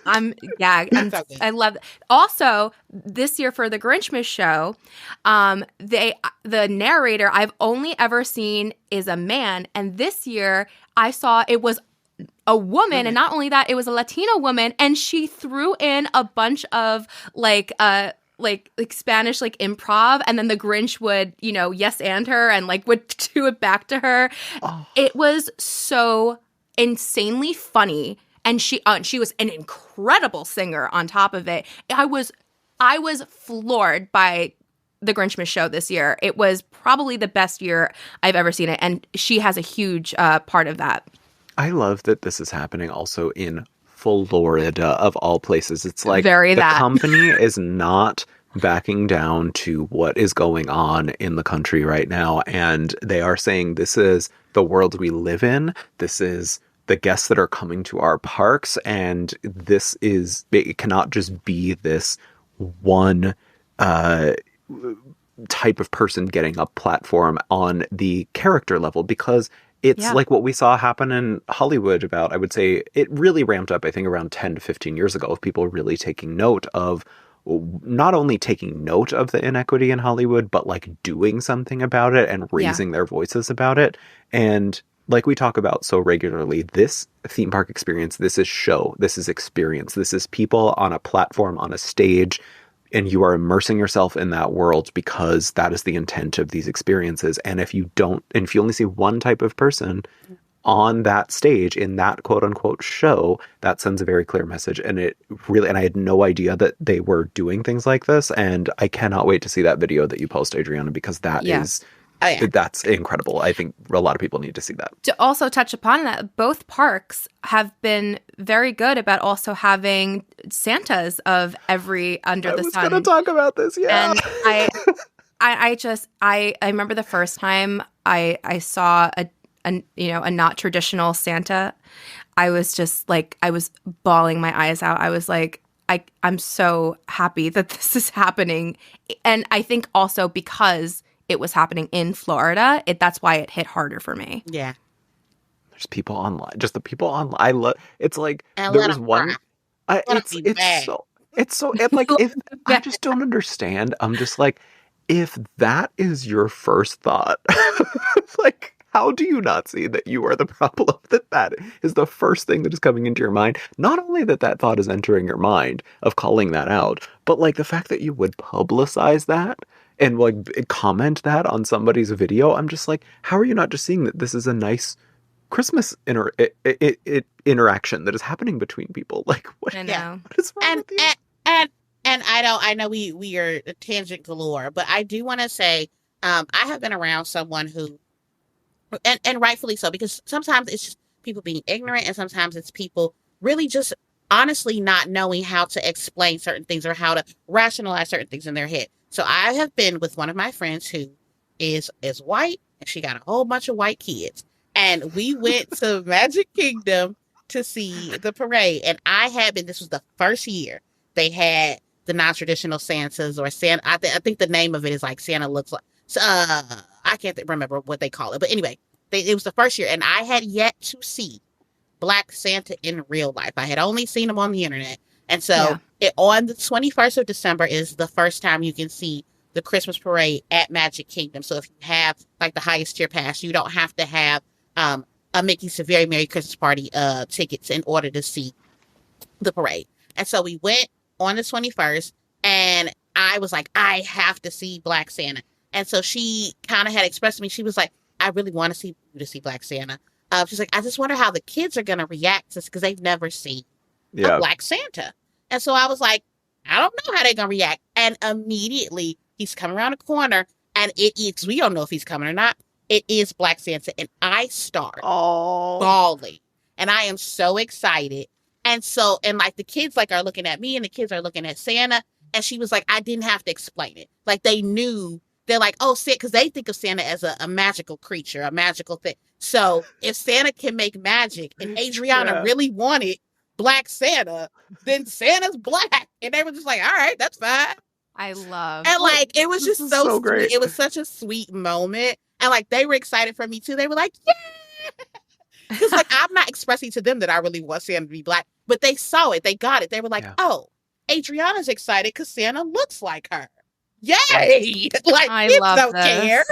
I love it. Also, this year for the Grinchmas show, the narrator I've only ever seen is a man, and this year I saw it was a woman, and not only that, it was a Latina woman, and she threw in a bunch of like Spanish like improv, and then the Grinch would yes and her and like would do it back to her. Oh. It was so insanely funny. And she was an incredible singer on top of it. I was floored by the Grinchmas show this year. It was probably the best year I've ever seen it. And she has a huge part of that. I love that this is happening also in Florida, of all places. It's like the company is not backing down to what is going on in the country right now. And they are saying this is the world we live in. This is the guests that are coming to our parks, and it cannot just be this one type of person getting a platform on the character level, because it's like what we saw happen in Hollywood about, I would say it really ramped up, I think around 10 to 15 years ago, of people really taking note of not only taking note of the inequity in Hollywood, but like doing something about it and raising their voices about it. And like we talk about so regularly, this theme park experience, this is show, this is experience, this is people on a platform, on a stage, and you are immersing yourself in that world because that is the intent of these experiences. And if you only see one type of person on that stage in that quote unquote show, that sends a very clear message. And I had no idea that they were doing things like this. And I cannot wait to see that video that you post, Adriana, because that is... that's incredible. I think a lot of people need to see that. To also touch upon that, both parks have been very good about also having Santas of every under the sun. I was going to talk about this, yeah. And I remember the first time I saw a not traditional Santa. I was just like, I was bawling my eyes out. I was like, I'm so happy that this is happening. And I think also because it was happening in Florida, that's why it hit harder for me. Yeah. There's people online. Just the people online. I love. It's like there was one. It's so like if I just don't understand. I'm just like, if that is your first thought, like, how do you not see that you are the problem? That is the first thing that is coming into your mind. Not only that thought is entering your mind of calling that out, but like the fact that you would publicize that and like comment that on somebody's video. I'm just like, how are you not just seeing that this is a nice Christmas interaction that is happening between people? Like, what? I know. What is wrong with you? And I know we are tangent galore, but I do want to say, I have been around someone who, and rightfully so, because sometimes it's just people being ignorant, and sometimes it's people really just honestly not knowing how to explain certain things or how to rationalize certain things in their head. So I have been with one of my friends who is white, and she got a whole bunch of white kids, and we went to Magic Kingdom to see the parade. And this was the first year they had the non-traditional Santas, or Santa. I think the name of it is like Santa looks like. I can't remember what they call it, but anyway, it was the first year, and I had yet to see Black Santa in real life. I had only seen him on the internet, and so on the 21st of December is the first time you can see the Christmas parade at Magic Kingdom. So if you have like the highest tier pass, you don't have to have a Mickey's Very Merry Christmas Party tickets in order to see the parade. And so we went on the 21st, and I was like, I have to see Black Santa. And so she kind of had expressed to me, she was like, I really want to see Black Santa. She's like, I just wonder how the kids are going to react to this, because they've never seen a Black Santa. And so I was like, I don't know how they're going to react. And immediately he's coming around the corner, and we don't know if he's coming or not. It is Black Santa. And I start bawling, and I am so excited. And so, and like the kids like are looking at me, and the kids are looking at Santa. And she was like, I didn't have to explain it. Like they knew. They're like, oh, because they think of Santa as a magical creature, a magical thing. So if Santa can make magic, and Adriana really wanted Black Santa, then Santa's black. And they were just like, all right, that's fine. I love. And like, it was just so great. Sweet. It was such a sweet moment. And like, they were excited for me too. They were like, yeah. Because like, I'm not expressing to them that I really want Santa to be black, but they saw it. They got it. They were like, oh, Adriana's excited because Santa looks like her. Yay! Like, I love don't this. care.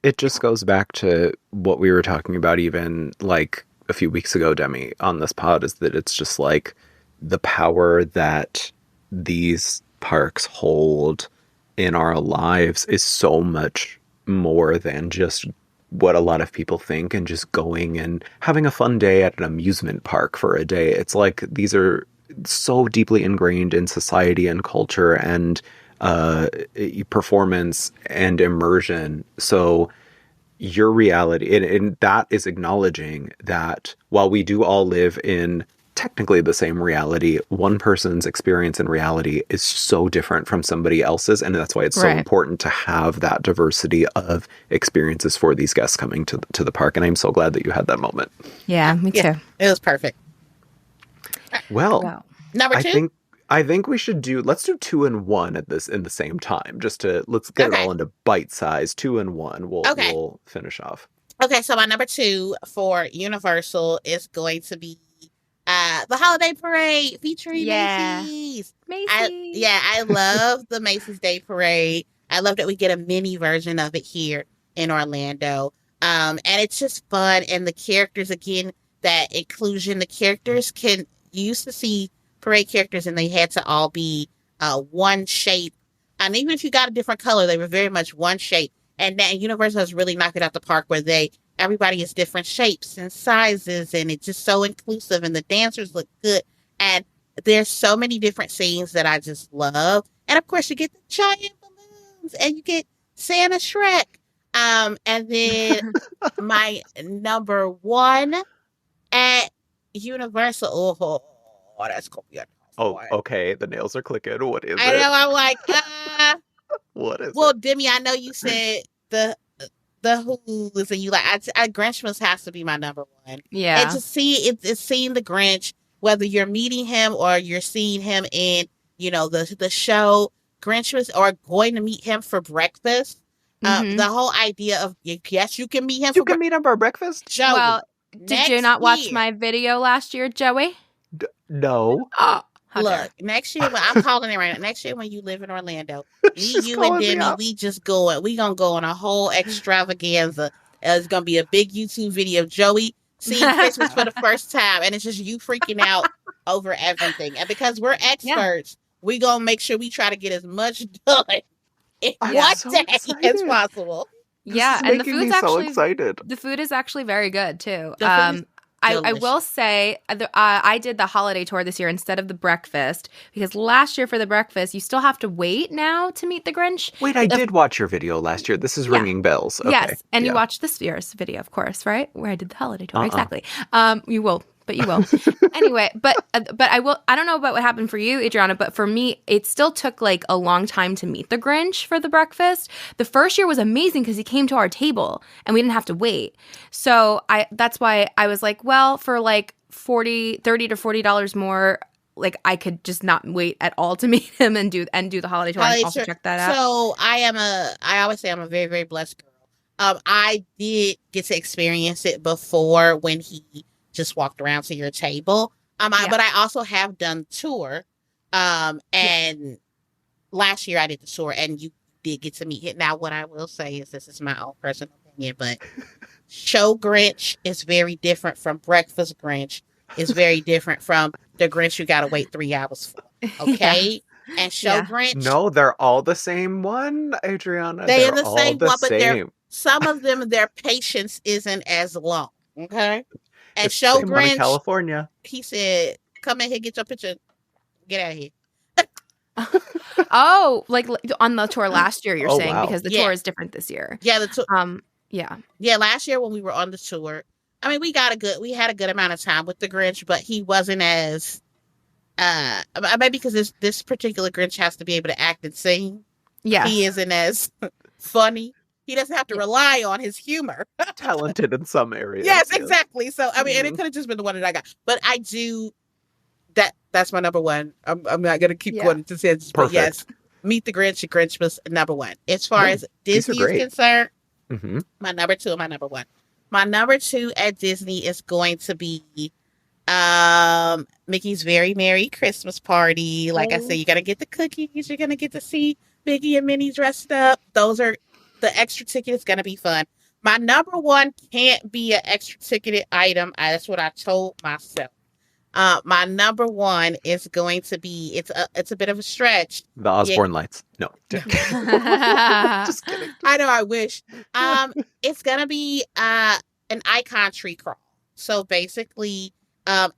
It just goes back to what we were talking about even like a few weeks ago, Demi, on this pod, is that it's just like the power that these parks hold in our lives is so much more than just what a lot of people think and just going and having a fun day at an amusement park for a day. It's like these are so deeply ingrained in society and culture and performance and immersion. So your reality, and that is acknowledging that while we do all live in technically the same reality, one person's experience in reality is so different from somebody else's, and that's why it's so important to have that diversity of experiences for these guests coming to the park. And I'm so glad that you had that moment. Yeah, me too. It was perfect. Well, number two? I think we should let's do 2 and 1 in the same time. Let's get it all into bite size. 2 and 1. We'll finish off. Okay, so my number 2 for Universal is going to be the Holiday Parade featuring Macy's. I love the Macy's Day Parade. I love that we get a mini version of it here in Orlando. And it's just fun. And the characters, again, that inclusion, the characters you used to see parade characters and they had to all be one shape. And even if you got a different color, they were very much one shape. And then Universal has really knocked it out the park where everybody is different shapes and sizes, and it's just so inclusive, and the dancers look good. And there's so many different scenes that I just love. And of course you get the giant balloons and you get Santa Shrek. And then my number 1 at Universal. Oh, that's cool. Oh, okay. The nails are clicking. What is it? I know. I'm like, what is it? Well, Demi, I know you said the Who's, and you like, Grinch has to be my number 1. Yeah. And to see it's seeing the Grinch, whether you're meeting him or you're seeing him in, the show Grinch or going to meet him for breakfast. The whole idea of, yes, you can meet him. You can meet him for breakfast? Joey, well, did you not watch my video last year, Joey? No. Look, next year, I'm calling it right now. Next year when you live in Orlando, you and Demi, we gonna go on a whole extravaganza. It's gonna be a big YouTube video. Joey seeing Christmas for the first time, and it's just you freaking out over everything. And because we're experts, we gonna make sure we try to get as much done in one day as possible. Yeah, and the food's actually so excited. The food is actually very good too. I will say I did the holiday tour this year instead of the breakfast, because last year for the breakfast, you still have to wait now to meet the Grinch. Wait, I did watch your video last year. This is ringing bells. Okay. Yes, and you watched this year's video, of course, right? Where I did the holiday tour. Exactly. You will. But you will. Anyway, but I will. I don't know about what happened for you, Adriana, but for me, it still took like a long time to meet the Grinch for the breakfast. The first year was amazing because he came to our table and we didn't have to wait. So that's why I was like, well, for like $30 to $40 more, like I could just not wait at all to meet him and do the holiday tour. And also check that out. So I always say I'm a very, very blessed girl. I did get to experience it before when he just walked around to your table. But I also have done tour. And last year I did the tour and you did get to meet him. Now, what I will say is this is my own personal opinion, but show Grinch is very different from breakfast Grinch. Is very different from the Grinch you got to wait 3 hours for. Okay. And show Grinch. No, they're all the same one, Adriana. They're the same one, but some of them, their patience isn't as long. Okay. And it's show Grinch, California. He said, "Come in here, get your picture, get out of here." Oh, like on the tour last year, you're saying, because the tour is different this year. Yeah, the tour. Yeah. Last year when we were on the tour, I mean, we had a good amount of time with the Grinch, but he wasn't as maybe because this particular Grinch has to be able to act and sing. Yeah, he isn't as funny. He doesn't have to rely on his humor. Talented in some areas. Yes, exactly. So, I mean, and it could have just been the one that I got. But I do, that's my number one. I'm not going to keep going to say it. But yes, Meet the Grinch. The Grinch was number one. As far as Disney is concerned, my number two and my number one. My number two at Disney is going to be Mickey's Very Merry Christmas Party. Like I said, you're going to get the cookies. You're going to get to see Mickey and Minnie dressed up. The extra ticket is going to be fun. My number one can't be an extra ticketed item. That's what I told myself. My number one is going to be, it's a bit of a stretch. The Osborne Lights. No. Just kidding. I know, I wish. It's going to be an icon tree crawl. So basically, I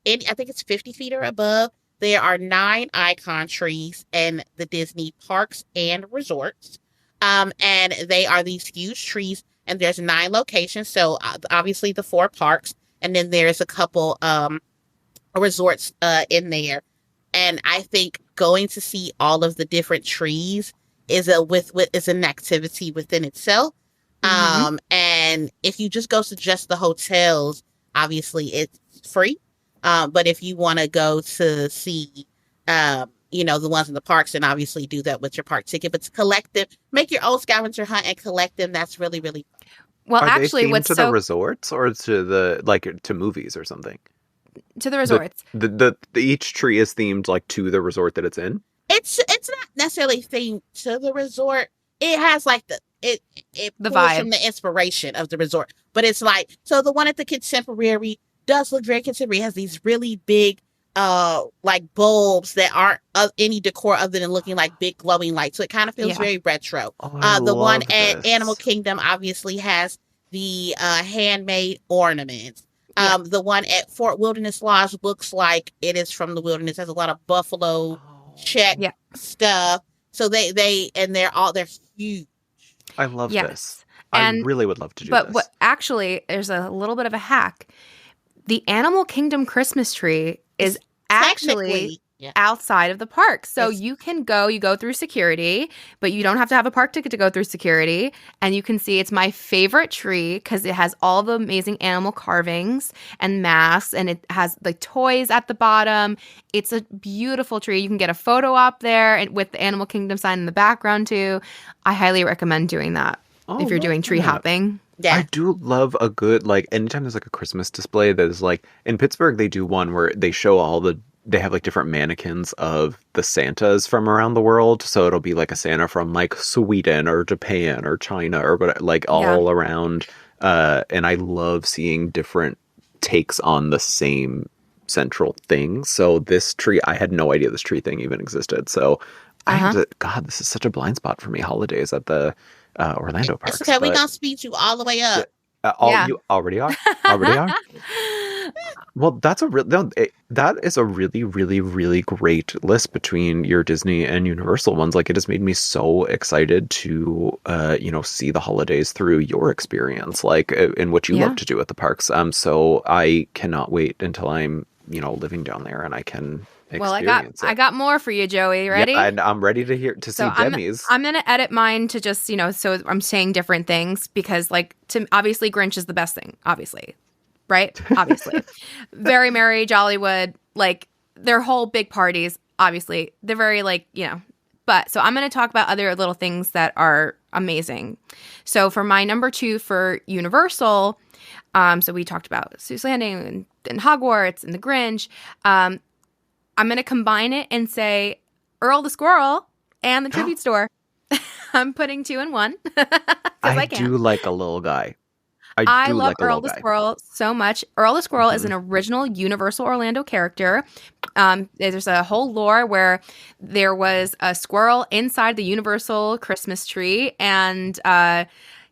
think it's 50 feet or above, there are 9 icon trees in the Disney parks and resorts. And they are these huge trees, and there's 9 locations. So obviously the 4 parks, and then there's a couple resorts in there. And I think going to see all of the different trees is an activity within itself. And if you just go to just the hotels, obviously it's free. But if you want to go to see the ones in the parks, and obviously do that with your park ticket. But to collect them, make your own scavenger hunt and collect them. That's really, really fun. Well, Are actually, they themed to the resorts or to to movies or something? To the resorts. The each tree is themed like to the resort that it's in. It's not necessarily themed to the resort. It has like the pulls vibe from the inspiration of the resort. But it's like, so the one at the Contemporary does look very contemporary. It has these really big like bulbs that aren't of any decor other than looking like big glowing lights. So it kind of feels very retro. The one at Animal Kingdom obviously has the handmade ornaments. The one at Fort Wilderness Lodge looks like it is from the wilderness. Has a lot of buffalo check stuff. So they're huge. I love this. I really would love to do this. But actually, there's a little bit of a hack. The Animal Kingdom Christmas tree is actually outside of the park. So you go through security, but you don't have to have a park ticket to go through security. And you can see it's my favorite tree because it has all the amazing animal carvings and masks, and it has the toys at the bottom. It's a beautiful tree. You can get a photo up there and with the Animal Kingdom sign in the background too. I highly recommend doing that if you're doing tree hopping. Yeah. I do love a good, like, anytime there's like a Christmas display that is like, in Pittsburgh, they do one where they show they have like different mannequins of the Santas from around the world. So it'll be like a Santa from like Sweden or Japan or China or like all around. And I love seeing different takes on the same central thing. So this tree, I had no idea this tree thing even existed. So God, this is such a blind spot for me. Holidays at the Orlando parks. It's okay. We're going to speed you all the way up. You already are. Already are. Well, that is a really, really, really great list between your Disney and Universal ones. Like, it has made me so excited to, see the holidays through your experience, like in what you love to do at the parks. So I cannot wait until I'm, living down there and I can experience it. I got more for you, Joey. Ready? Yeah, I'm ready to see Demi's. I'm gonna edit mine to just, so I'm saying different things because, like, obviously Grinch is the best thing, obviously. Right? Obviously. Very merry, Jollywood, like their whole big parties, obviously. They're very but so I'm going to talk about other little things that are amazing. So for my number 2 for Universal, so we talked about Seuss Landing and Hogwarts and the Grinch. I'm going to combine it and say Earl the Squirrel and the Tribute Store. I'm putting 2 in 1. I do like a little guy. I love Earl the Squirrel so much. Earl the Squirrel is an original Universal Orlando character. There's a whole lore where there was a squirrel inside the Universal Christmas tree, and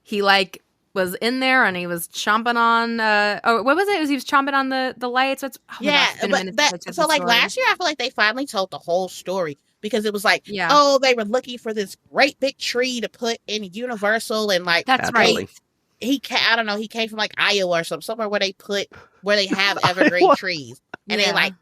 he was in there and he was chomping on. What was it? He was chomping on the lights. So last year I feel like they finally told the whole story. Because it was they were looking for this great big tree to put in Universal, and that's right. He came from Iowa or somewhere where they have evergreen trees, and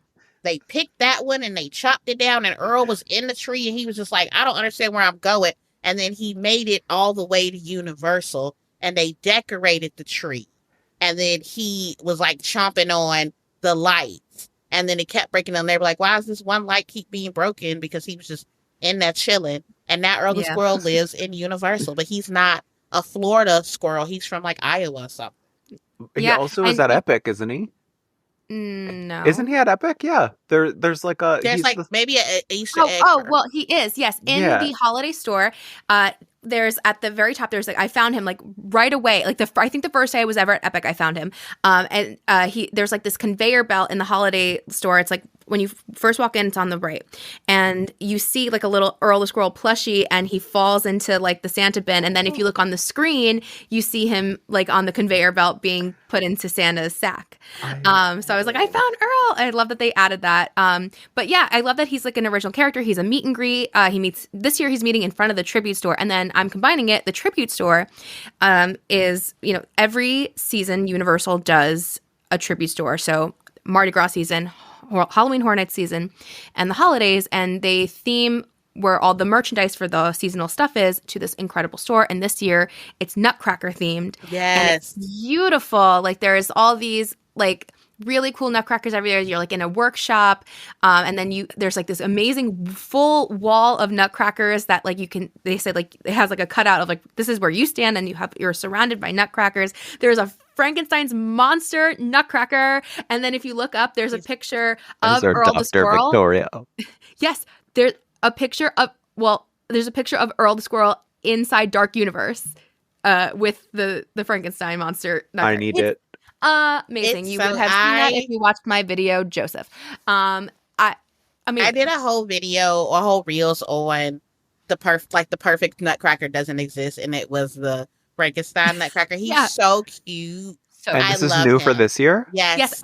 they picked that one and they chopped it down, and Earl was in the tree and he was just like, I don't understand where I'm going, and then he made it all the way to Universal and they decorated the tree, and then he was chomping on the lights, and then it kept breaking them. They were like, why does this one light keep being broken? Because he was just in there chilling, and now Earl the Squirrel lives in Universal, but he's not a Florida squirrel. He's from Iowa or something. He also is at Epic, isn't he? No. Isn't he at Epic? Yeah. There's maybe an Easter egg. Oh, well, he is. Yes. In the holiday store, there's at the very top, there's I found him right away. I think the first day I was ever at Epic, I found him. And there's this conveyor belt in the holiday store. It's when you first walk in, it's on the right, and you see a little Earl the Squirrel plushie, and he falls into the Santa bin. And then if you look on the screen, you see him on the conveyor belt being put into Santa's sack. So I was I found Earl. I love that they added that. But yeah, I love that he's an original character. He's a meet and greet. This year he's meeting in front of the Tribute Store, and then I'm combining it. The Tribute Store is, every season Universal does a Tribute Store. So Mardi Gras season, Halloween Horror Nights season, and the holidays, and they theme where all the merchandise for the seasonal stuff is to this incredible store. And this year it's Nutcracker themed. Yes. And it's beautiful. There's all these really cool nutcrackers everywhere. You're in a workshop, and then there's this amazing full wall of nutcrackers that they said it has a cutout of this is where you stand, and you're surrounded by nutcrackers. There's a Frankenstein's monster nutcracker, and then if you look up, there's a picture of Earl the Squirrel. Victoria. Yes, there's a picture of Earl the Squirrel inside Dark Universe, with the Frankenstein monster nutcracker. I need it. Amazing. You would have seen that if you watched my video, Joseph. I did a whole video or whole reels on the perfect nutcracker doesn't exist, and it was the Frankenstein nutcracker. He's so cute. So and this is new for this year? Yes.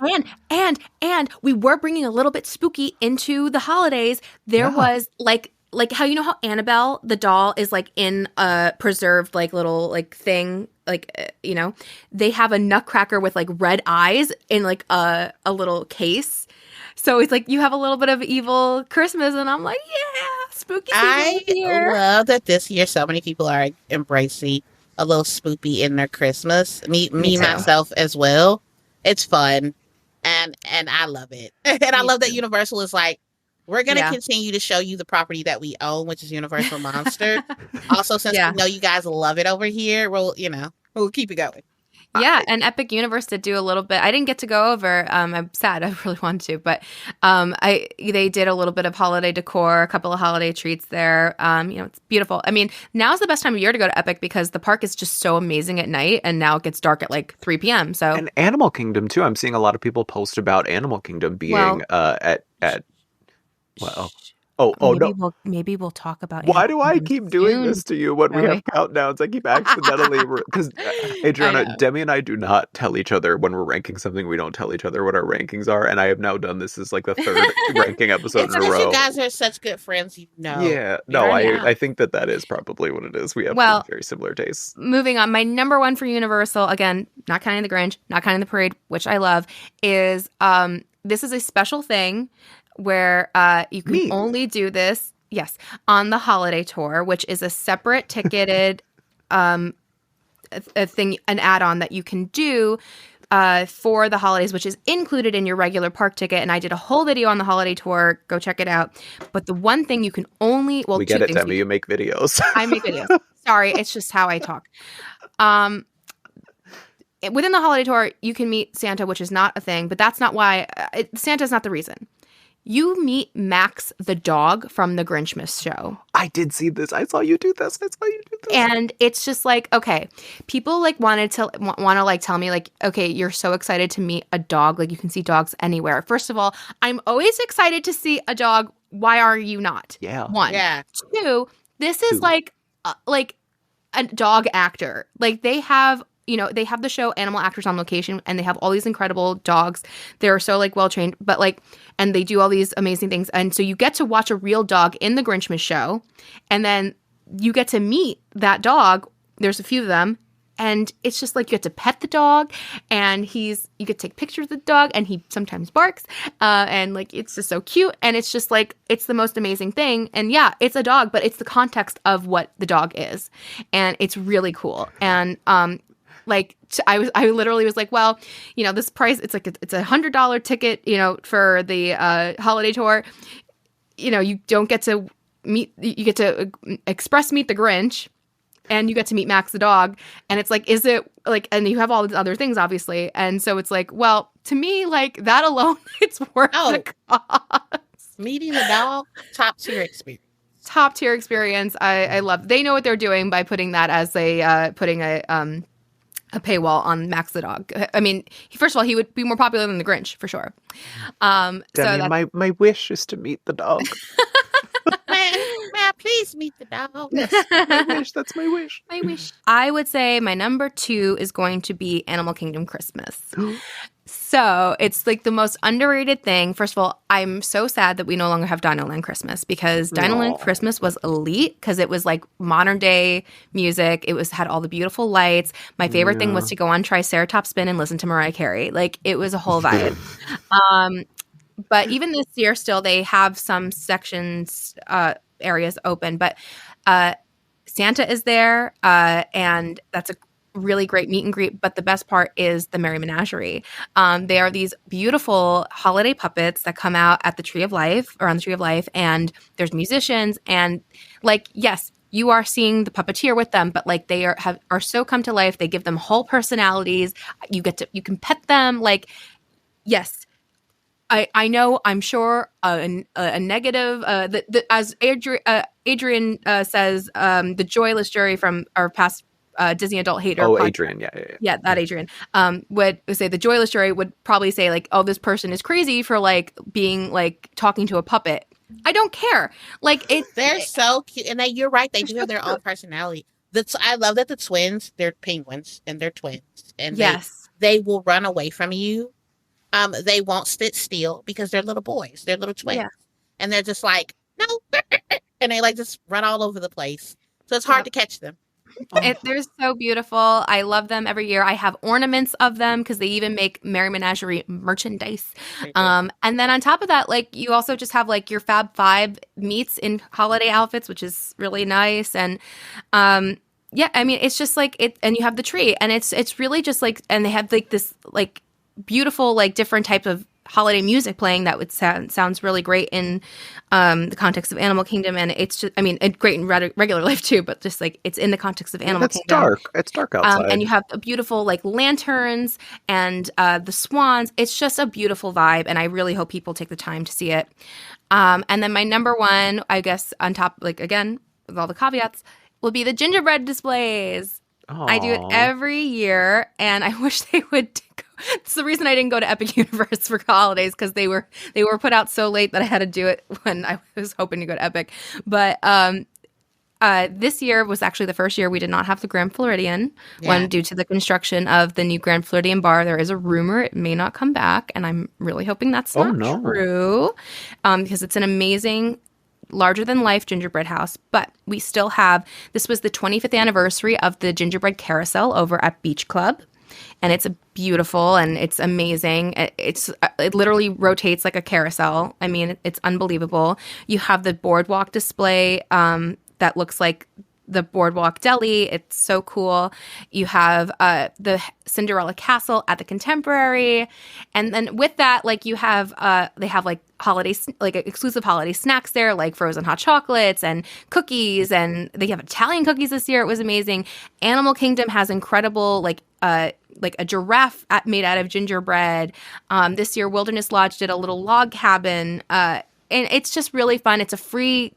And we were bringing a little bit spooky into the holidays. There was how how Annabelle the doll is in a preserved little thing, they have a nutcracker with red eyes in a little case. So it's you have a little bit of evil Christmas, and I'm spooky season here. I love that this year so many people are embracing a little spoopy in their Christmas. Me myself as well. It's fun, and I love it. And I love that Universal is we're going to continue to show you the property that we own, which is Universal Monster. Also, since we know you guys love it over here, we'll keep it going. Yeah, and Epic Universe did do a little bit. I didn't get to go over. I'm sad. I really wanted to, but they did a little bit of holiday decor, a couple of holiday treats there. It's beautiful. I mean, now's the best time of year to go to Epic because the park is just so amazing at night, and now it gets dark at 3 p.m. So and Animal Kingdom too. I'm seeing a lot of people post about Animal Kingdom being at. Well, Maybe we'll talk about. Why do I keep doing this to you when we have countdowns? I keep accidentally because Adriana, Demi and I do not tell each other when we're ranking something. We don't tell each other what our rankings are, and I have now done this as like the third ranking episode in a row. You guys are such good friends, you know. Yeah, no, I think that is probably what it is. We have very similar tastes. Moving on, my number one for Universal, again, not counting the Grinch, not counting the parade, which I love, is this is a special thing where you can only do this. Yes, on the holiday tour, which is a separate ticketed a thing, an add-on that you can do for the holidays, which is included in your regular park ticket. And I did a whole video on the holiday tour. Go check it out. But the one thing you can only we get it, Demi. You make videos. I make videos. Sorry, it's just how I talk. Within the holiday tour, you can meet Santa, which is not a thing, but that's not why. Santa's not the reason. You meet Max the dog from the Grinchmas show. I did see this. I saw you do this. And it's just like, okay, people like want to like tell me like, okay, you're so excited to meet a dog. Like you can see dogs anywhere. First of all, I'm always excited to see a dog. Why are you not? Yeah. One. Yeah. Two, this is like a dog actor. Like they have the show Animal Actors on Location, and they have all these incredible dogs. They're so like well trained, but like, and they do all these amazing things. And so you get to watch a real dog in the Grinchmas show, and then you get to meet that dog. There's a few of them, and it's just like you get to pet the dog, and you get to take pictures of the dog, and he sometimes barks, and like it's just so cute, and it's just like it's the most amazing thing. And yeah, it's a dog, but it's the context of what the dog is, and it's really cool. And I literally was like, well, this price, it's $100 ticket, for the holiday tour. You don't get to meet, you get to express meet the Grinch, and you get to meet Max the dog. And it's like, is it like, and you have all these other things, obviously. And so it's like, well, to me, like that alone, it's worth the cost. Meeting the dog, top tier experience. I love. They know what they're doing by putting that as putting a paywall on Max the dog. I mean, first of all, he would be more popular than the Grinch for sure. Demi, my wish is to meet the dog. May I please meet the dog? Yes, my wish. That's my wish. My wish. I would say my number 2 is going to be Animal Kingdom Christmas. So it's like the most underrated thing. First of all, I'm so sad that we no longer have Dinoland Christmas, because Dinoland Christmas was elite because it was like modern day music. It had all the beautiful lights. My favorite thing was to go on Triceratops Spin and listen to Mariah Carey. Like it was a whole vibe. But even this year still, they have some sections, areas open. But Santa is there, and that's a really great meet and greet, but the best part is the Merry Menagerie. They are these beautiful holiday puppets that come out at the Tree of Life, or on the Tree of Life, and there's musicians, and like, yes, you are seeing the puppeteer with them, but like they are so come to life. They give them whole personalities. You can pet them. Like, yes. I know, I'm sure a negative, as Adrian says, the joyless jury from our past Disney Adult Hater. Oh, podcast. Adrian, yeah, that Adrian would say the joyless jury would probably say like, oh, this person is crazy for like being like talking to a puppet. I don't care. Like they're so cute, and you're right. They do have their own personality. I love that the twins, they're penguins and they're twins, and yes, they will run away from you. They won't sit still because they're little boys. They're little twins, and they're just like no, and they like just run all over the place. So it's hard to catch them. They're so beautiful. I love them every year. I have ornaments of them because they even make Merry Menagerie merchandise. And then on top of that, like you also just have like your Fab Five meets in holiday outfits, which is really nice. And yeah, I mean, it's just like it. And you have the tree, and it's really just like, and they have like this like beautiful like different type of holiday music playing that would sounds really great in the context of Animal Kingdom, and it's just, I mean, it's great in regular life too, but just like it's in the context of Animal Kingdom. It's dark outside, and you have the beautiful like lanterns and the swans. It's just a beautiful vibe, and I really hope people take the time to see it. And then my number 1, I guess, on top, like again with all the caveats, will be the gingerbread displays. Aww. I do it every year, and I wish they would it's the reason I didn't go to Epic Universe for holidays, because they were put out so late that I had to do it when I was hoping to go to Epic. But this year was actually the first year we did not have the Grand Floridian. One, due to the construction of the new Grand Floridian bar. There is a rumor it may not come back, and I'm really hoping that's not true, because it's an amazing, larger-than-life gingerbread house. But we still have, this was the 25th anniversary of the gingerbread carousel over at Beach Club. And it's beautiful and it's amazing. It literally rotates like a carousel. I mean, it's unbelievable. You have the boardwalk display that looks like the Boardwalk Deli. It's so cool. You have the Cinderella Castle at the Contemporary. And then with that, like, you have they have like exclusive holiday snacks there, like frozen hot chocolates and cookies, and they have Italian cookies this year. It was amazing. Animal Kingdom has incredible like a giraffe made out of gingerbread. This year Wilderness Lodge did a little log cabin, and it's just really fun. It's a free,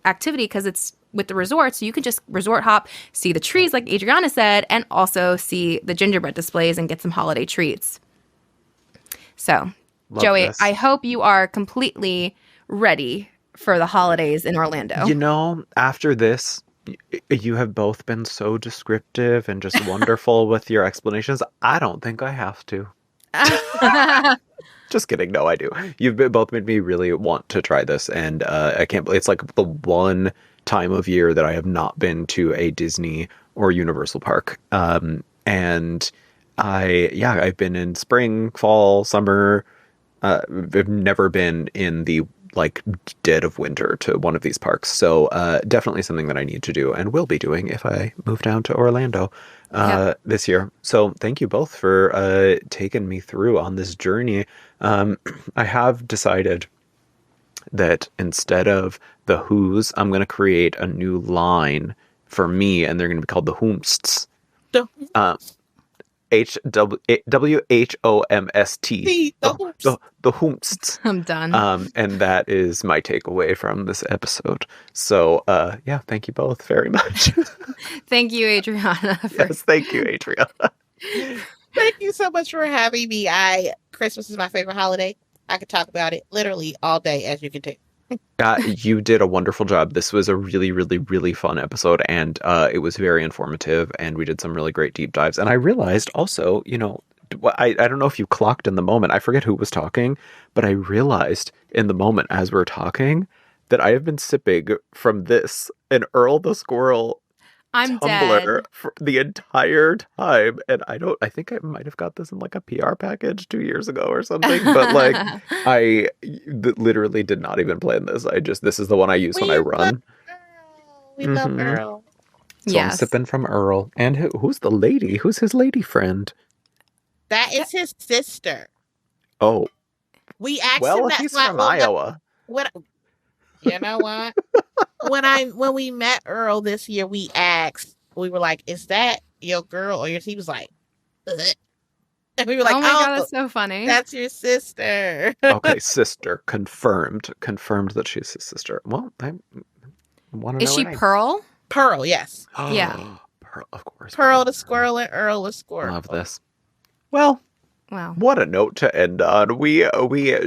activity because it's with the resort, so you can just resort hop, see the trees like Adriana said, and also see the gingerbread displays and get some holiday treats. So, Love Joey, this. I hope you are completely ready for the holidays in Orlando. After this, you have both been so descriptive and just wonderful with your explanations. I don't think I have to. Just kidding. No, I do. You've both made me really want to try this, and I can't believe it's like the one time of year that I have not been to a Disney or Universal park. And I've been in spring, fall, summer. I've never been in the like dead of winter to one of these parks. So definitely something that I need to do and will be doing if I move down to Orlando this year. So thank you both for taking me through on this journey. I have decided that instead of the Who's, I'm going to create a new line for me, and they're going to be called the Whomsts. WHOMST. The Whomsts. I'm done. And that is my takeaway from this episode. So, thank you both very much. Thank you, Adriana. Yes, thank you, Adriana. Thank you so much for having me. Christmas is my favorite holiday. I could talk about it literally all day, as you can tell. You did a wonderful job. This was a really, really, really fun episode, and it was very informative, and we did some really great deep dives. And I realized also, I don't know if you clocked in the moment. I forget who was talking, but I realized in the moment as we're talking that I have been sipping from this an Earl the Squirrel tumbler for the entire time, and I think I might have got this in like a PR package 2 years ago or something, but like I literally did not even plan this. This is the one I use when I run. We love Earl. So I'm sipping from Earl. And who's the lady? Who's his lady friend? That is his sister. Oh. We asked him that. He's from Iowa. You know what? When we met Earl this year, we were like, "Is that your girl or yours?" He was like, ugh. And we were like, "Oh my god, that's so funny! That's your sister." Okay, sister confirmed that she's his sister. Well, I want to know. Is she Pearl? Pearl, yes. Yeah, Pearl, of course. Pearl the squirrel and Earl the squirrel. Love this. Well. Wow. What a note to end on. We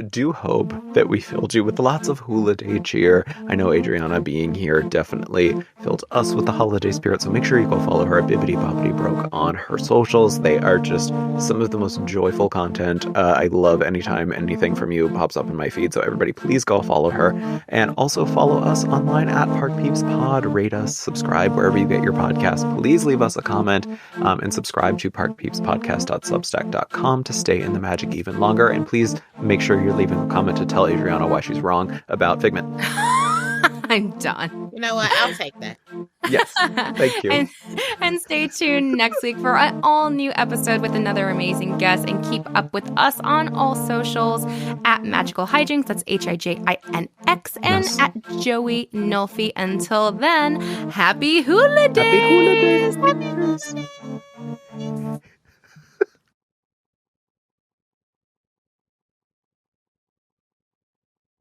do hope that we filled you with lots of holiday cheer. I know Adriana being here definitely filled us with the holiday spirit, so make sure you go follow her at Bibbidi Bobbidi Broke on her socials. They are just some of the most joyful content. I love anytime anything from you pops up in my feed, so everybody please go follow her. And also follow us online at Park Peeps Pod. Rate us, subscribe wherever you get your podcasts. Please leave us a comment and subscribe to parkpeepspodcast.substack.com to stay in the magic even longer. And please make sure you're leaving a comment to tell Adriana why she's wrong about Figment. I'm done. You know what? I'll take that. Yes. Thank you. And stay tuned next week for an all-new episode with another amazing guest. And keep up with us on all socials at Magical Hijinks. That's HIJINX. And at Joey Nolfi. Until then, happy holidays! Happy holidays!